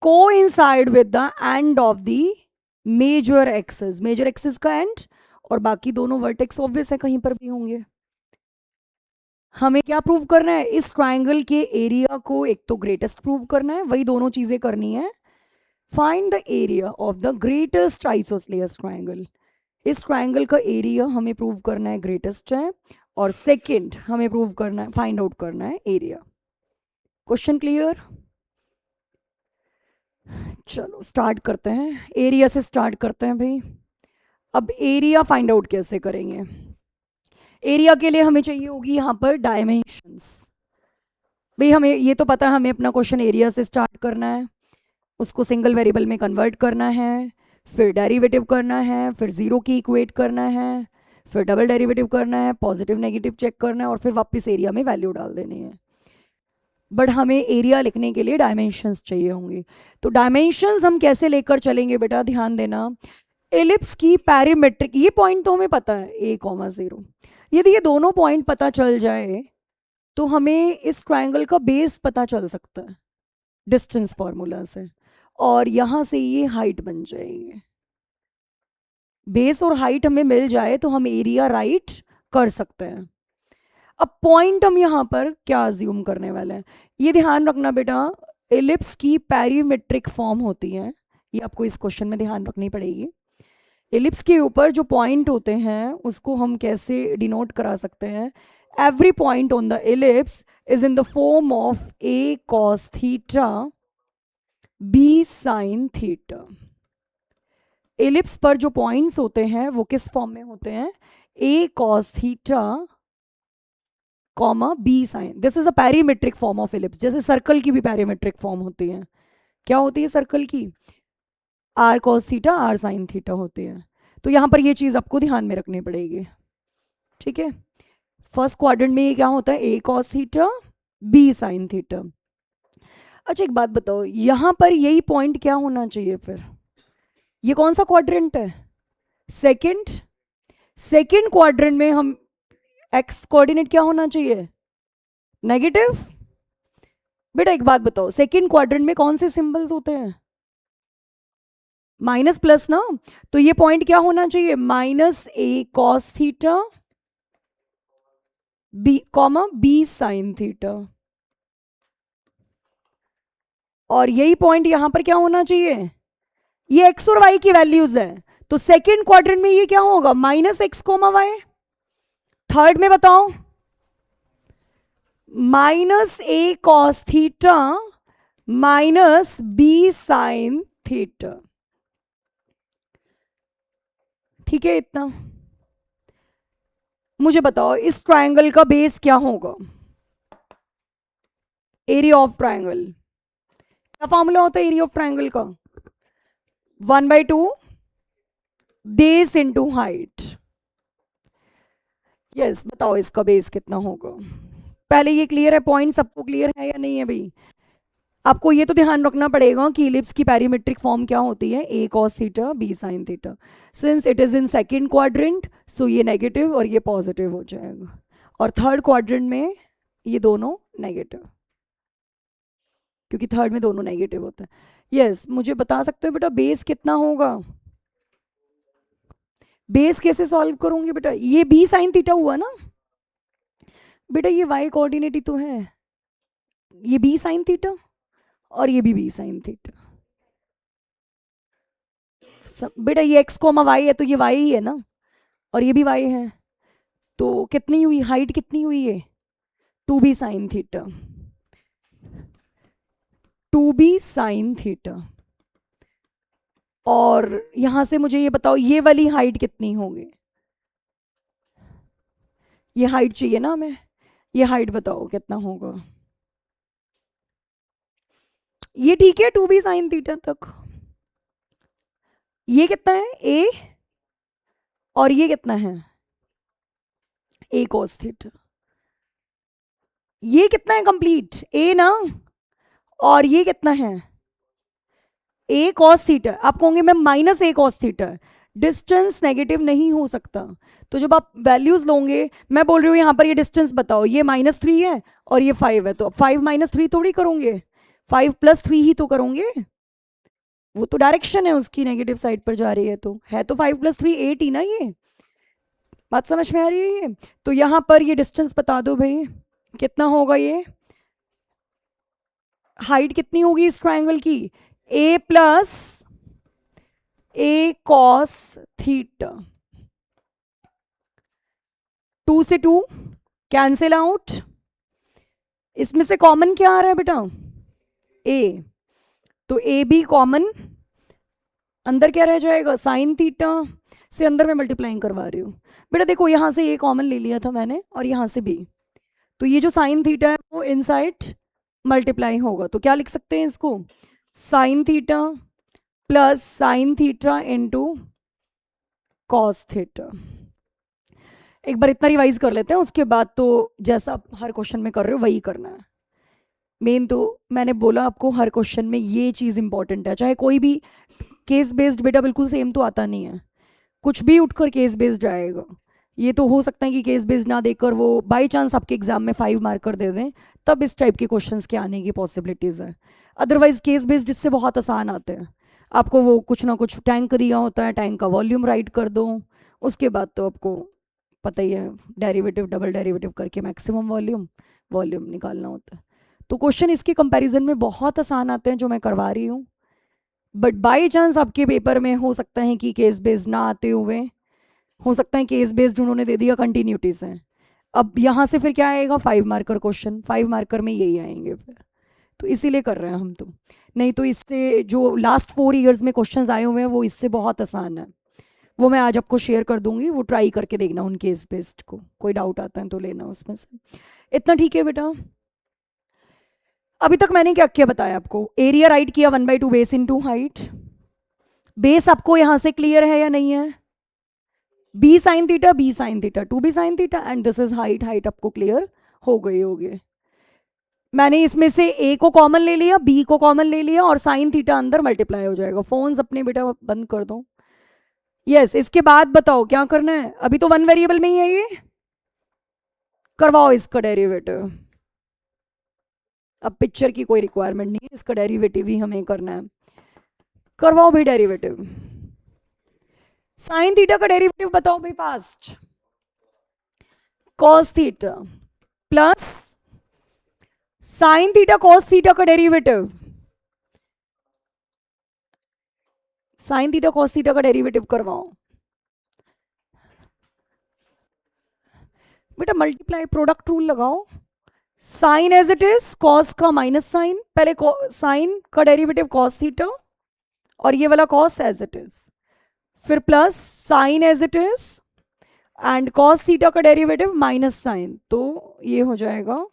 coincide with the end of the major axis। major axis का end और बाकी दोनों वर्टेक्स ऑब्वियस है कहीं पर भी होंगे। हमें क्या प्रूव करना है, इस ट्राइंगल के एरिया को एक तो ग्रेटेस्ट प्रूव करना है, वही दोनों चीजें करनी है। Find the area of the greatest isosceles triangle, इस ट्रायंगल का एरिया हमें प्रूव करना है ग्रेटेस्ट है, और सेकंड हमें प्रूव करना है, फाइंड आउट करना है एरिया। Question clear? चलो स्टार्ट करते हैं, एरिया से स्टार्ट करते हैं भाई। अब एरिया फाइंड आउट कैसे करेंगे? एरिया के लिए हमें चाहिए होगी यहाँ पर डायमेंशंस। भाई हमें ये तो पता है, हमें अपना क्वेश्चन एरिया से स्टार्ट करना है, उसको सिंगल वेरिएबल में कन्वर्ट करना है, फिर डेरिवेटिव करना है, फिर ज़ीरो की इक्वेट करना है, फिर डबल डेरिवेटिव करना है, पॉजिटिव नेगेटिव चेक करना है, और फिर वापस एरिया में वैल्यू डाल देनी है। बट हमें एरिया लिखने के लिए डायमेंशंस चाहिए होंगे। तो डायमेंशंस हम कैसे लेकर चलेंगे बेटा, ध्यान देना। एलिप्स की पैरीमेट्रिक, ये पॉइंट तो हमें पता है a,0, यदि ये दोनों पॉइंट पता चल जाए तो हमें इस ट्रायंगल का बेस पता चल सकता है डिस्टेंस फॉर्मूला से, और यहां से ये हाइट बन जाएगी। बेस और हाइट हमें मिल जाए तो हम एरिया राइट कर सकते हैं। अब पॉइंट हम यहाँ पर क्या अज्यूम करने वाले हैं, ये ध्यान रखना बेटा। एलिप्स की पैरीमेट्रिक फॉर्म होती है, ये आपको इस क्वेश्चन में ध्यान रखनी पड़ेगी। एलिप्स के ऊपर जो पॉइंट होते हैं उसको हम कैसे डिनोट करा सकते हैं? Every point on the ellipse is in the form of a cos theta b sin theta. Ellipse पर जो पॉइंट्स होते हैं वो किस फॉर्म में होते हैं? a cos theta comma b sin। This is a parametric form of ellipse. जैसे सर्कल की भी पैरीमेट्रिक फॉर्म होती है, क्या होती है सर्कल की? r cos theta r sin theta होती है। तो यहां पर ये चीज आपको ध्यान में रखनी पड़ेगी, ठीक है। फर्स्ट क्वाड्रेंट में ये क्या होता है? a cos theta b sin theta. अच्छा एक बात बताओ, यहां पर यही पॉइंट क्या होना चाहिए फिर? ये कौन सा क्वाड्रेंट है? सेकंड। सेकंड क्वाड्रेंट में हम एक्स कोऑर्डिनेट क्या होना चाहिए? नेगेटिव। बेटा एक बात बताओ, सेकंड क्वाड्रेंट में कौन से सिंबल्स होते हैं? माइनस प्लस ना। तो ये पॉइंट क्या होना चाहिए? Minus a cos theta b comma b sin theta. और यही पॉइंट यहां पर क्या होना चाहिए? ये x और y की वैल्यूज है, तो सेकंड क्वाड्रेंट में ये क्या होगा? Minus X comma Y. Third में बताओ, minus a cos theta minus b sin theta. ठीक है इतना? मुझे बताओ इस ट्रायंगल का बेस क्या होगा? एरिया ऑफ ट्रायंगल क्या फॉर्मूला होता है एरिया ऑफ ट्रायंगल का? 1/2 बेस इंटू हाइट। यस बताओ इसका बेस कितना होगा? पहले ये क्लियर है? पॉइंट सबको क्लियर है या नहीं है भाई? आपको ये तो ध्यान रखना पड़ेगा कि इलिप्स की पैरीमेट्रिक फॉर्म क्या होती है? a cos theta b sin theta. Since it is in second quadrant so ये नेगेटिव और ये पॉजिटिव हो जाएगा, और थर्ड क्वाड्रेंट में ये दोनों नेगेटिव, क्योंकि थर्ड में दोनों नेगेटिव होता है। यस मुझे बता सकते हो बेटा बेस कितना होगा? बेस कैसे सॉल्व करूंगी बेटा? ये b sin थीटा हुआ ना बेटा, ये y कोऑर्डिनेट ही तो है, ये b sin थीटा और ये भी b sin थीटा। बेटा ये x कोमा वाई है तो ये y ही है ना, और ये भी y है, तो कितनी हुई हाइट? कितनी हुई है? 2b sin theta, 2b sin theta. और यहां से मुझे ये बताओ ये वाली हाइट कितनी होगी? ये हाइट चाहिए ना हमें, ये हाइट बताओ कितना होगा? ये ठीक है 2b sin थीटा तक। ये कितना है? a, और ये कितना है? a cos theta. ये कितना है कंप्लीट? a ना, और ये कितना है? a cos theta. आप कहोगे मैं माइनस a cos थीटा है, डिस्टेंस नेगेटिव नहीं हो सकता। तो जब आप वैल्यूज लोगे, मैं बोल रही हूँ यहाँ पर ये डिस्टेंस बताओ, ये -3 है और ये 5 है, तो 5 - 3 थोड़ी करोगे, 5 + 3 ही तो करोगे। वो तो डायरेक्शन है उसकी नेगेटिव साइड पर जा रही है, तो है तो 5 + 3 8 ही ना। ये बात समझ में आ रही है? ये तो यहाँ पर ये डिस्टेंस बता दो भाई कितना होगा? ये हाइट कितनी होगी इस ट्रायंगल की? a + a cos theta. 2 से 2 कैंसिल आउट। इसमें से कॉमन क्या आ रहा है बेटा? ए, तो ए बी कॉमन, अंदर क्या रह जाएगा? साइन थीटा से अंदर मैं मल्टीप्लाइंग करवा रही हूँ बेटा। देखो यहाँ से ए कॉमन ले लिया था मैंने और यहाँ से बी, तो ये जो साइन थीटा है वो इनसाइड मल्टीप्लाई होगा। तो क्या लिख सकते हैं इसको? Sine theta plus sine theta into cos theta. एक बार इतना रिवाइज कर लेते हैं, उसके बाद तो जैसा आप हर क्वेश्चन में कर रहे हो वही करना है। मेन तो मैंने बोला आपको हर क्वेश्चन में ये चीज़ इंपॉर्टेंट है, चाहे कोई भी केस बेस्ड बेटा बिल्कुल सेम तो आता नहीं है, कुछ भी उठकर केस बेस्ड आएगा। ये तो हो सकता है कि केस बेस्ड ना देकर वो बाई चांस आपके एग्जाम में 5 मार्कर दे दें, तब इस टाइप के क्वेश्चंस के आने की पॉसिबिलिटीज़ है। अदरवाइज केस बेस्ड इससे बहुत आसान आते हैं। आपको वो कुछ ना कुछ टैंक दिया होता है, टैंक का वॉल्यूम राइट कर दो, उसके बाद तो आपको पता ही है डेरिवेटिव डबल डेरिवेटिव करके मैक्सिमम वॉल्यूम निकालना होता है। तो क्वेश्चन इसके कंपैरिजन में बहुत आसान आते हैं जो मैं करवा रही हूँ। बट बाई चांस आपके पेपर में हो सकता है कि केस बेस्ड ना आते हुए, हो सकता है केस बेस्ड उन्होंने दे दिया कंटिन्यूटीज हैं। अब यहाँ से फिर क्या आएगा? 5 मार्कर क्वेश्चन, 5 मार्कर में यही आएंगे फिर, तो इसीलिए कर रहे हैं हम तो। नहीं तो इससे जो लास्ट 4 ईयर्स में क्वेश्चंस आए हुए हैं वो इससे बहुत आसान है। वो मैं आज आपको शेयर कर दूंगी, वो ट्राई करके देखना उन केस बेस्ड को, कोई डाउट आता है तो लेना उसमें से। इतना ठीक है बेटा? अभी तक मैंने क्या क्या बताया आपको? एरिया राइट किया 1/2 बेस इनटू हाइट। बेस आपको यहां से क्लियर है या नहीं है? B sine theta 2b sine theta and this is height. Height आपको क्लियर हो गई होगी। मैंने इसमें से ए को कॉमन ले लिया, बी को कॉमन ले लिया और साइन थीटा अंदर मल्टीप्लाई हो जाएगा। फोन्स अपने बेटा बंद कर दो। यस, इसके बाद बताओ क्या करना है? अभी तो 1 वेरिएबल में ही है, ये करवाओ इसका डेरिवेटिव। अब पिक्चर की कोई रिक्वायरमेंट नहीं है, इसका डेरिवेटिव ही हमें करना है। करवाओ भाई डेरिवेटिव। साइन थीटा का डेरिवेटिव बताओ भाई fast. Cos theta plus sine theta cos theta का derivative. Sine theta cos theta का डेरिवेटिव करवाओ बेटा। मल्टीप्लाई प्रोडक्ट रूल लगाओ। Sine as it is, cos का माइनस साइन, पहले साइन का डेरिवेटिव कॉस थीटा और ये वाला कॉस एज इट इज, फिर plus sine as it is and cos theta का डेरिवेटिव माइनस साइन, तो ये हो जाएगा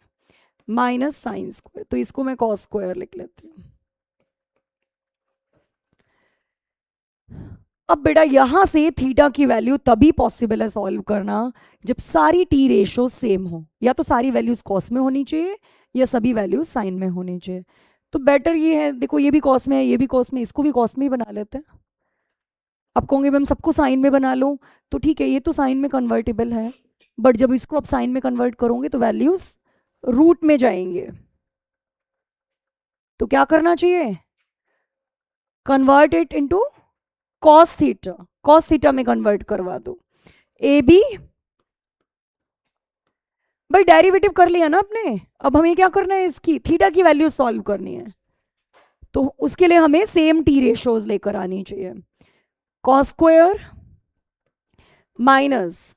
माइनस साइन स्क्वायर। तो इसको मैं कॉस स्क्वायर लिख लेती हूँ। अब बेटा यहां से थीटा की वैल्यू तभी पॉसिबल है सॉल्व करना जब सारी टी रेशो सेम हो, या तो सारी वैल्यूज कॉस में होनी चाहिए या सभी वैल्यूज साइन में होनी चाहिए। तो बेटर ये है, देखो ये भी कॉस में है, ये भी कॉस में, इसको भी कॉस में ही बना लेते हैं। आप कहोगे मैम सबको साइन में बना लो, तो ठीक है ये तो साइन में कन्वर्टेबल है, बट जब इसको आप साइन में कन्वर्ट करोगे तो वैल्यूज रूट में जाएंगे। तो क्या करना चाहिए? Convert it into cos theta, cos theta में कन्वर्ट करवा दो। ए बी भाई डेरिवेटिव कर लिया ना आपने, अब हमें क्या करना है? इसकी थीटा की वैल्यू सॉल्व करनी है, तो उसके लिए हमें सेम टी रेशोज लेकर आनी चाहिए। Cos square minus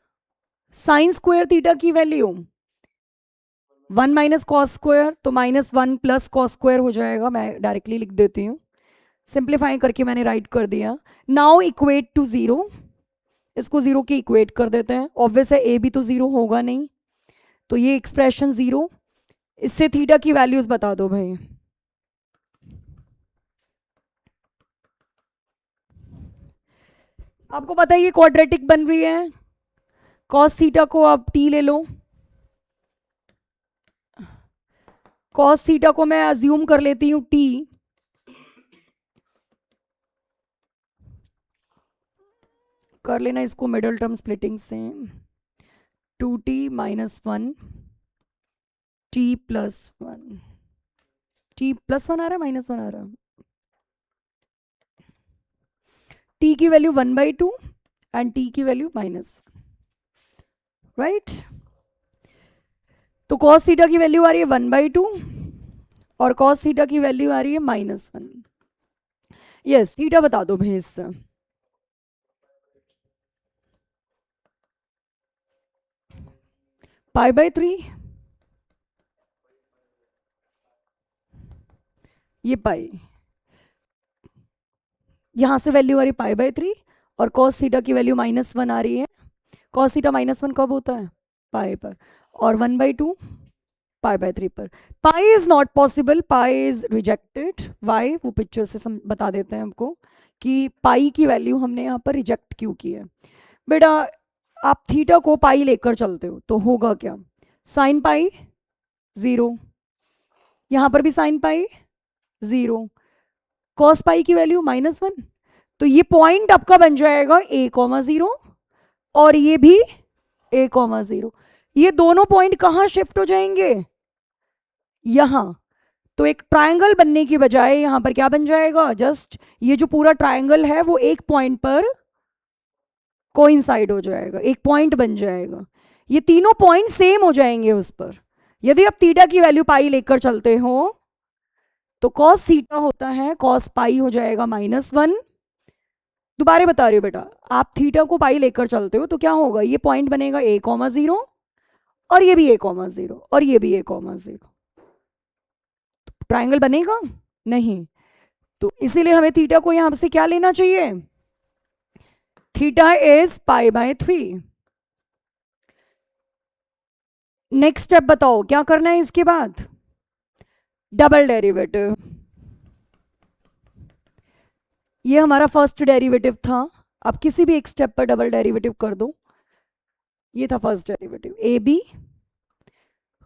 sine square theta की वैल्यू 1 माइनस कॉस स्क्वायर, तो -1 प्लस कॉस स्क्वायर हो जाएगा। मैं डायरेक्टली लिख देती हूँ, सिंप्लीफाई करके मैंने राइट कर दिया। नाउ इक्वेट टू 0, इसको 0 के इक्वेट कर देते हैं। ऑब्वियस है ए भी तो 0 होगा नहीं, तो ये एक्सप्रेशन 0। इससे थीटा की वैल्यूज बता दो भाई। आपको पता है ये क्वाड्रेटिक बन रही है, कॉस थीटा को आप टी ले लो। कॉस थीटा को मैं अज्यूम कर लेती हूँ टी, कर लेना इसको मिडल टर्म स्प्लिटिंग से। 2t - 1 t + 1, t + 1 आ रहा है -1 आ रहा है। t की वैल्यू 1/2 एंड t की वैल्यू -1, राइट। तो cos थीटा की वैल्यू आ रही है 1/2 और cos थीटा की वैल्यू आ रही है -1। यस, थीटा बता दो भाई इससे। π/3, ये पाई, यहां से वैल्यू आ रही π/3 और cos थीटा की वैल्यू -1 आ रही है। cos थीटा -1 कब होता है? पाई पर, और 1/2 π/3 पर। Pi is not possible, pi is rejected. Why, वो पिक्चर से बता देते हैं हमको कि पाई की वैल्यू हमने यहाँ पर रिजेक्ट क्यों की है। बेटा आप थीटा को पाई लेकर चलते हो तो होगा क्या? साइन पाई 0, यहाँ पर भी साइन पाई 0, कॉस पाई की वैल्यू -1, तो ये पॉइंट आपका बन जाएगा a,0 और ये भी a,0। ये दोनों पॉइंट कहाँ शिफ्ट हो जाएंगे? यहां। तो एक ट्रायंगल बनने की बजाय यहां पर क्या बन जाएगा? जस्ट ये जो पूरा ट्रायंगल है वो एक पॉइंट पर कोइंसाइड हो जाएगा, एक पॉइंट बन जाएगा। ये तीनों पॉइंट सेम हो जाएंगे उस पर। यदि आप थीटा की वैल्यू पाई लेकर चलते हो तो कॉस थीटा होता है, कॉस पाई हो जाएगा -1। दोबारा बता रही हूँ बेटा, आप थीटा को पाई लेकर चलते हो तो क्या होगा? ये पॉइंट बनेगा a,0 और ये भी a,0 और ये भी a,0। ट्रायंगल बनेगा नहीं। तो इसीलिए हमें थीटा को यहां से क्या लेना चाहिए? Theta is π/3। नेक्स्ट स्टेप बताओ क्या करना है इसके बाद? Double derivative. ये हमारा फर्स्ट डेरिवेटिव था, अब किसी भी एक स्टेप पर डबल डेरिवेटिव कर दो। ये था first derivative, a b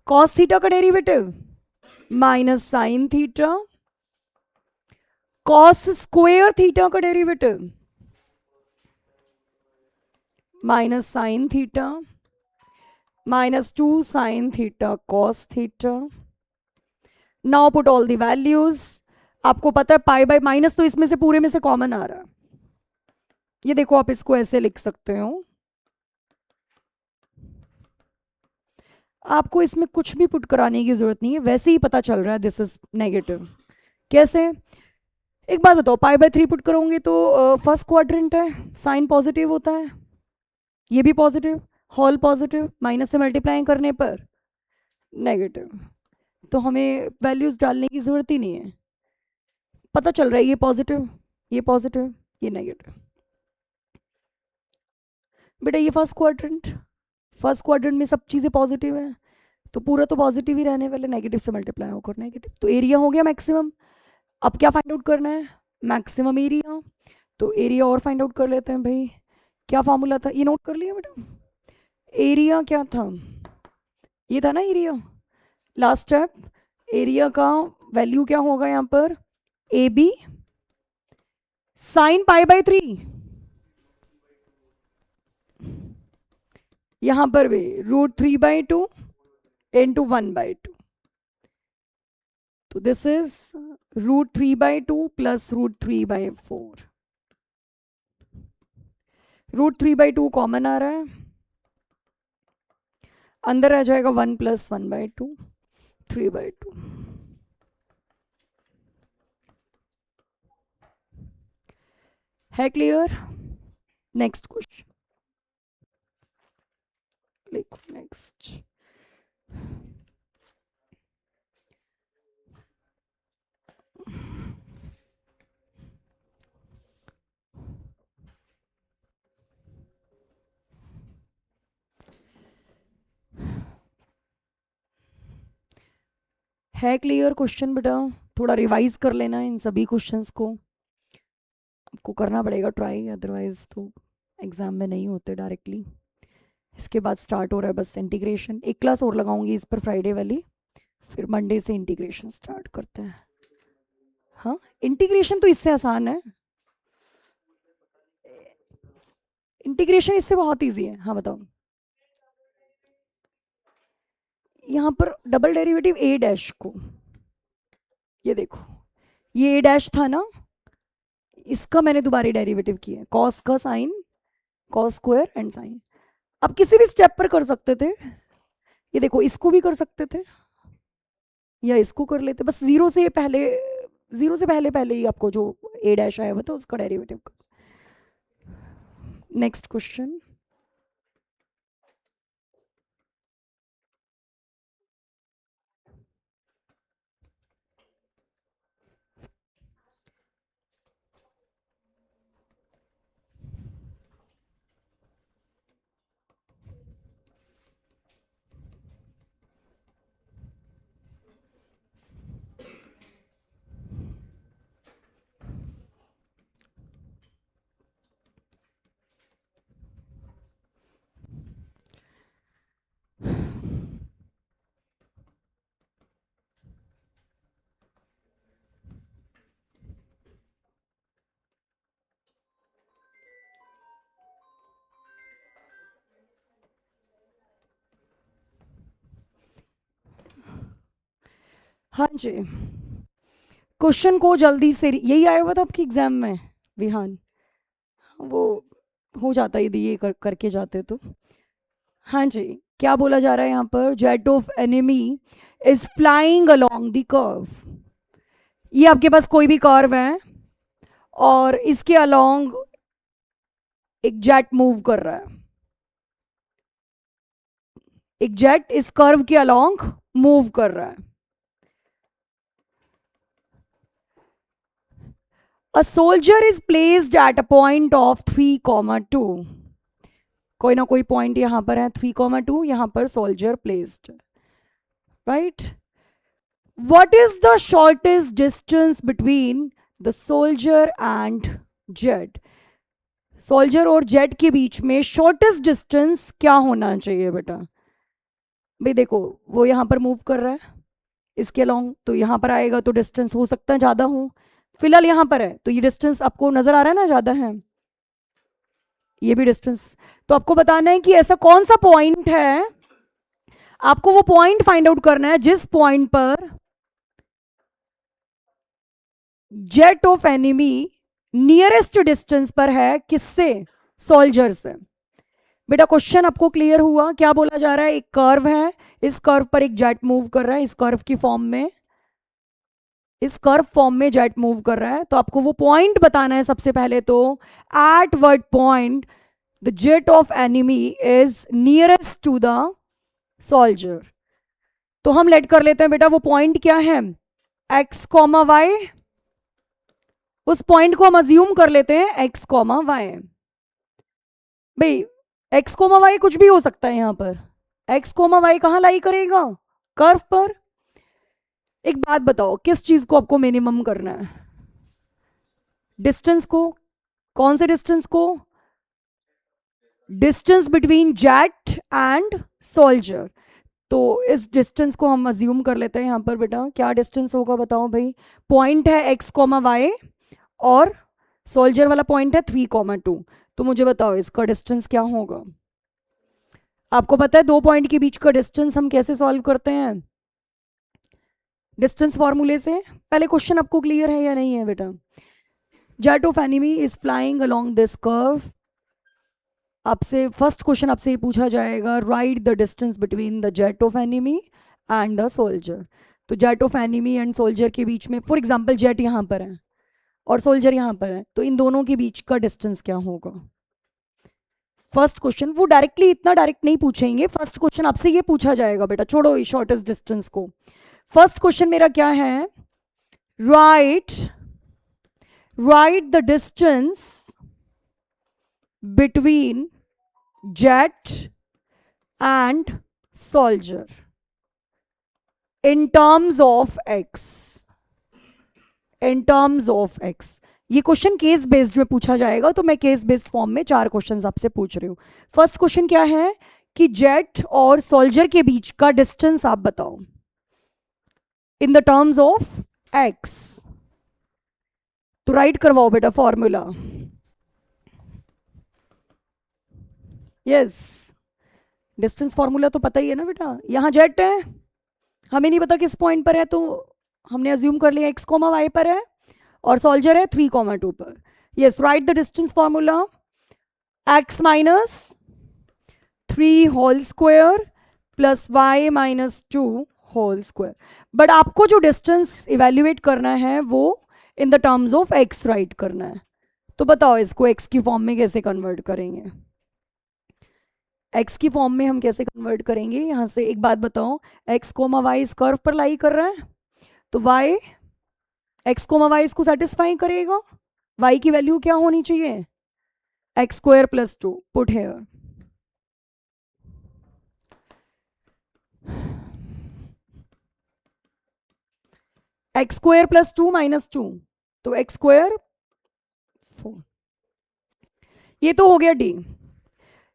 cos theta का derivative minus sine theta, cos square theta का derivative minus sine theta -2 sine theta cos theta. Now put all the values. आपको पता है पाई बाय माइनस तो इसमें से पूरे में से कॉमन आ रहा है। ये देखो आप इसको ऐसे लिख सकते हो, आपको इसमें कुछ भी पुट कराने की जरूरत नहीं है, वैसे ही पता चल रहा है दिस इज नेगेटिव। कैसे? एक बात बताओ, π/3 पुट करोगे तो फर्स्ट क्वाड्रेंट है, साइन पॉजिटिव होता है, ये भी पॉजिटिव, होल पॉजिटिव, माइनस से मल्टीप्लाई करने पर नेगेटिव। तो हमें वैल्यूज डालने की जरूरत ही नहीं है, पता चल रहा है ये पॉजिटिव, ये पॉजिटिव, ये नेगेटिव। बेटा ये फर्स्ट क्वाड्रेंट में सब चीज़ें पॉजिटिव है तो पूरा तो पॉजिटिव ही रहने वाले, नेगेटिव से मल्टीप्लाई होकर नेगेटिव। तो एरिया हो गया मैक्सिमम। अब क्या फाइंड आउट करना है? Maximum area. तो एरिया और फाइंड आउट कर लेते हैं भाई। क्या फॉर्मूला था? ये नोट कर लिया बेटा? एरिया क्या था? ये था ना एरिया। लास्ट स्टेप, एरिया का वैल्यू क्या होगा यहाँ पर? ए बी साइन π/3, यहां पर भी √3/2 into 1/2। तो दिस इज √3/2 प्लस √3/4। √3/2 कॉमन आ रहा है, अंदर आ जाएगा 1 + 1/2, 3/2। है क्लियर? नेक्स्ट क्वेश्चन लिखो। नेक्स्ट है क्लियर क्वेश्चन बेटा? थोड़ा रिवाइज कर लेना इन सभी क्वेश्चंस को, आपको करना पड़ेगा ट्राई, अदरवाइज तो एग्जाम में नहीं होते डायरेक्टली। इसके बाद स्टार्ट हो रहा है बस इंटीग्रेशन। एक क्लास और लगाऊंगी इस पर फ्राइडे वाली, फिर मंडे से इंटीग्रेशन स्टार्ट करते हैं। हाँ इंटीग्रेशन तो इससे आसान है, इंटीग्रेशन इससे बहुत इजी है। हाँ बताओ, यहाँ पर डबल डेरिवेटिव ए डैश को, ये देखो ये ए डैश था ना, इसका मैंने दोबारा डेरिवेटिव किया, कॉस का sine, cos square and sine. अब किसी भी स्टेप पर कर सकते थे, ये देखो इसको भी कर सकते थे या इसको कर लेते, बस जीरो से पहले, जीरो से पहले पहले ही आपको जो ए डैश आया हुआ था उसका डेरिवेटिव कर। नेक्स्ट क्वेश्चन, हाँ जी, क्वेश्चन को जल्दी से, यही आया हुआ था आपके एग्जाम में विहान, वो हो जाता है यदि ये करके जाते तो। हाँ जी, क्या बोला जा रहा है यहाँ पर, jet of enemy is flying along the curve. ये आपके पास कोई भी कर्व है और इसके अलोंग एक जेट मूव कर रहा है, एक जेट इस कर्व के अलोंग मूव कर रहा है। A soldier is placed at a point of 3,2, कोई ना कोई पॉइंट यहां पर है 3,2, यहां पर soldier placed, right. What is the shortest distance between the soldier and jet, soldier और जेट के बीच में शॉर्टेस्ट डिस्टेंस क्या होना चाहिए बेटा। भाई देखो, वो यहां पर मूव कर रहा है इसके अलोंग, तो यहां पर आएगा तो डिस्टेंस हो सकता है ज्यादा हो, फिलहाल यहां पर है तो ये डिस्टेंस आपको नजर आ रहा है ना ज्यादा है, ये भी डिस्टेंस। तो आपको बताना है कि ऐसा कौन सा पॉइंट है, आपको वो पॉइंट फाइंड आउट करना है जिस पॉइंट पर jet of enemy nearest distance पर है, किससे, सोल्जर से। बेटा क्वेश्चन आपको क्लियर हुआ, क्या बोला जा रहा है, एक कर्व है, इस कर्व पर एक जेट मूव कर रहा है, इस कर्व की फॉर्म में, इस कर्व फॉर्म में जेट मूव कर रहा है, तो आपको वो पॉइंट बताना है सबसे पहले तो, at what point the jet of enemy is nearest to the soldier. तो हम लेट कर लेते हैं बेटा वो पॉइंट क्या है, एक्स कॉमा वाई, उस पॉइंट को हम अज्यूम कर लेते हैं एक्स कॉमा वाई। भाई एक्स कोमा वाई कुछ भी हो सकता है यहां पर, एक्स कोमा वाई कहां लाई करेगा, कर्व पर। एक बात बताओ, किस चीज को आपको मिनिमम करना है, डिस्टेंस को, कौन से डिस्टेंस को, distance between jet and soldier. तो इस डिस्टेंस को हम अज्यूम कर लेते हैं यहां पर बेटा, क्या डिस्टेंस होगा बताओ भाई, पॉइंट है एक्स कॉमा वाई और सोल्जर वाला पॉइंट है 3,2, तो मुझे बताओ इसका डिस्टेंस क्या होगा। आपको पता है दो पॉइंट के बीच का डिस्टेंस हम कैसे सॉल्व करते हैं, डिस्टेंस फॉर्मूले से। पहले क्वेश्चन आपको क्लियर है या नहीं है बेटा, jet of enemy is flying along this curve, आपसे फर्स्ट क्वेश्चन आपसे ये पूछा जाएगा, write the distance between the jet of enemy and the soldier. तो jet of enemy and soldier के बीच में, फॉर एग्जाम्पल जेट यहाँ पर है और सोल्जर यहाँ पर है, तो इन दोनों के बीच का डिस्टेंस क्या होगा। फर्स्ट क्वेश्चन, वो डायरेक्टली इतना डायरेक्ट नहीं पूछेंगे, फर्स्ट क्वेश्चन आपसे ये पूछा जाएगा बेटा, छोड़ो शॉर्टेस्ट डिस्टेंस को। फर्स्ट क्वेश्चन मेरा क्या है, right the distance between jet and soldier in terms of x, in terms of x. ये क्वेश्चन केस बेस्ड में पूछा जाएगा, तो मैं केस बेस्ड फॉर्म में 4 क्वेश्चंस आपसे पूछ रही हूं। फर्स्ट क्वेश्चन क्या है कि जेट और सोल्जर के बीच का डिस्टेंस आप बताओ इन द टर्म्स ऑफ एक्स। तो राइट करवाओ बेटा फॉर्मूला, यस, डिस्टेंस फॉर्मूला तो पता ही है ना बेटा। यहां जेट है, हमें नहीं पता किस पॉइंट पर है, तो हमने अज्यूम कर लिया एक्स कोमा वाई पर है, और सोल्जर है 3,2 पर। Yes, right the distance formula, X minus 3 whole square plus Y minus 2 whole square. But आपको जो डिस्टेंस इवेल्युएट करना है वो in the terms of X write करना है। तो बताओ इसको एक्स की फॉर्म में कैसे कन्वर्ट करेंगे, एक्स की फॉर्म में हम कैसे कन्वर्ट करेंगे। यहां से एक बात बताओ, एक्स कोमा वाई इस कर्व पर लाई कर रहा है, तो वाई, एक्स कोमा वाई इसको सेटिस्फाई करेगा, वाई की वैल्यू क्या होनी चाहिए, X square plus 2, put here. X square plus 2 minus 2, तो एक्स स्क्वायर 4, ये तो हो गया डी।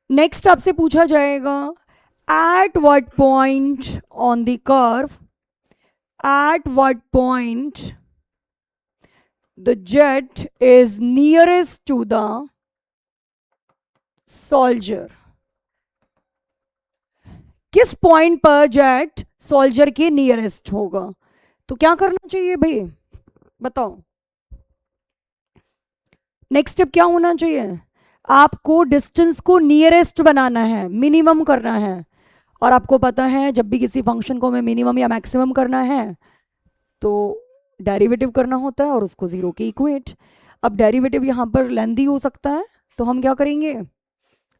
नेक्स्ट आपसे पूछा जाएगा, at what point on the curve, at what point the jet is nearest to the soldier, किस पॉइंट पर जेट सोल्जर के नियरेस्ट होगा। तो तो क्या करना चाहिए भाई, बताओ। नेक्स्ट स्टेप क्या होना चाहिए, आपको डिस्टेंस को नियरेस्ट बनाना है, मिनिमम करना है। और आपको पता है जब भी किसी फंक्शन को हमें मिनिमम या मैक्सिमम करना है तो डेरिवेटिव करना होता है और उसको जीरो के इक्वेट। अब डेरिवेटिव यहाँ पर लेंदी हो सकता है, तो हम क्या करेंगे,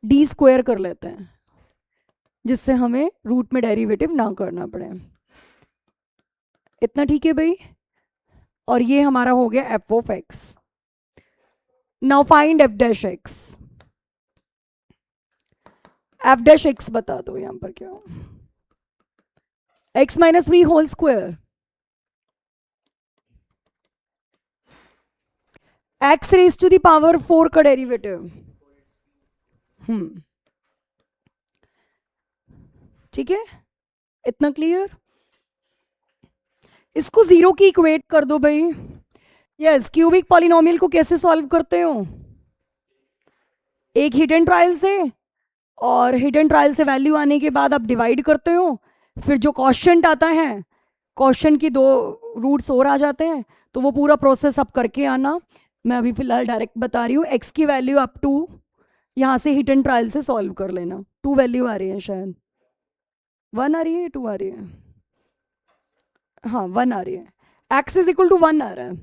डी स्क्वायर कर लेते हैं, जिससे हमें रूट में डेरिवेटिव ना करना पड़े। इतना ठीक है भाई। और ये हमारा हो गया F of X. Now find F dash X. F dash X बता दो यहां पर क्या, X minus 3 whole square, X raise to the power 4 का डेरिवेटिव। ठीक है, इतना क्लियर। इसको जीरो की इक्वेट कर दो भाई। यस, क्यूबिक पॉलिनोमियल को कैसे सॉल्व करते हो, एक हिडन ट्रायल से, और हिडन ट्रायल से वैल्यू आने के बाद आप डिवाइड करते हो, फिर जो क्वोशिएंट आता है, क्वोशिएंट की 2 रूट्स और आ जाते हैं, तो वो पूरा प्रोसेस आप करके आना। मैं अभी फिलहाल डायरेक्ट बता रही हूँ। एक्स की वैल्यू अप टू यहाँ से हिडन ट्रायल से सॉल्व कर लेना। 2 वैल्यू आ रही है, शायद 1 आ रही है, 2 आ रही है, हाँ 1 आ रही है। एक्स इज इक्वल टू 1 आ रहा है,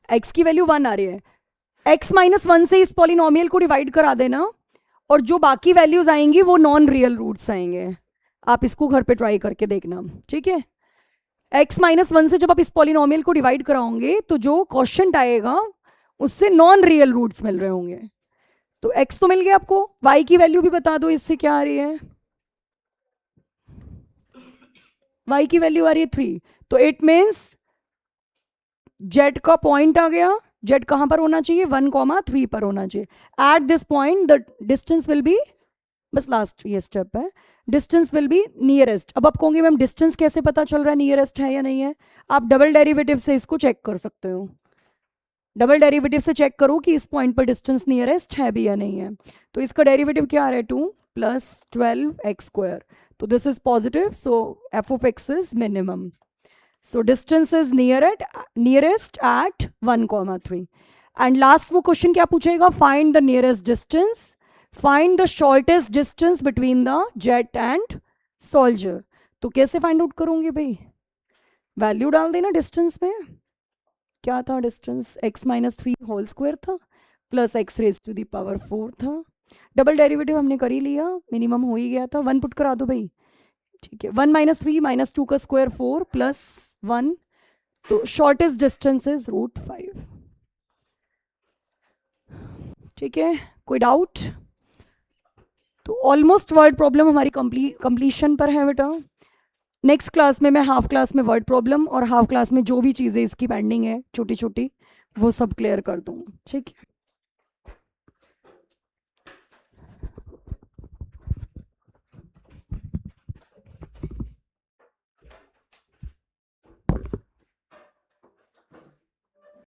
एक्स की वैल्यू 1 आ रही है। एक्स माइनस 1 से इस पॉलिनोमियल को डिवाइड करा देना, और जो बाकी वैल्यूज आएंगी वो नॉन रियल रूट्स आएंगे। आप इसको घर पे ट्राई करके देखना, ठीक है। x माइनस 1 से जब आप इस पॉलिनोमियल को डिवाइड कराओगे तो जो क्वोशिएंट आएगा उससे नॉन रियल रूट्स मिल रहे होंगे। तो x तो मिल गया आपको, y की वैल्यू भी बता दो इससे क्या आ रही है, y की वैल्यू आ रही है 3। तो इट मीन्स z का पॉइंट आ गया, z कहां पर होना चाहिए, 1,3 पर होना चाहिए। At this point the distance will be, बस लास्ट ये स्टेप है, डिस्टेंस विल बी नियरेस्ट। अब आप कहोगे मैम डिस्टेंस कैसे पता चल रहा है नियरेस्ट है या नहीं है, आप डबल डेरिवेटिव से इसको चेक कर सकते हो। डबल डेरिवेटिव से चेक करो कि इस पॉइंट पर डिस्टेंस नियरेस्ट है भी या नहीं है। तो इसका डेरिवेटिव क्या आ रहा है, 2 + 12x²। तो this is positive, so F of x is minimum. So distance is nearest at 1,3. And last वो क्वेश्चन क्या पूछेगा, find the nearest distance, find the shortest distance between the jet and soldier। तो कैसे फाइंड आउट करोगे भाई, वैल्यू डाल देना डिस्टेंस में। क्या था distance, x minus 3 whole square था plus x raise to the power 4 था। डबल डेरिवेटिव हमने कर ही लिया, मिनिमम हो ही गया था, 1 पुट करा दो भाई, ठीक है। 1 माइनस 3 माइनस 2 का स्क्वायर 4 प्लस 1, तो शॉर्टेस्ट डिस्टेंस इज √5। ठीक है, कोई डाउट। तो ऑलमोस्ट वर्ड प्रॉब्लम हमारी कंप्लीशन पर है बेटा। नेक्स्ट क्लास में मैं हाफ क्लास में वर्ड प्रॉब्लम और हाफ क्लास में जो भी चीज़ें इसकी पेंडिंग है छोटी छोटी वो सब क्लियर कर दूँगा, ठीक है।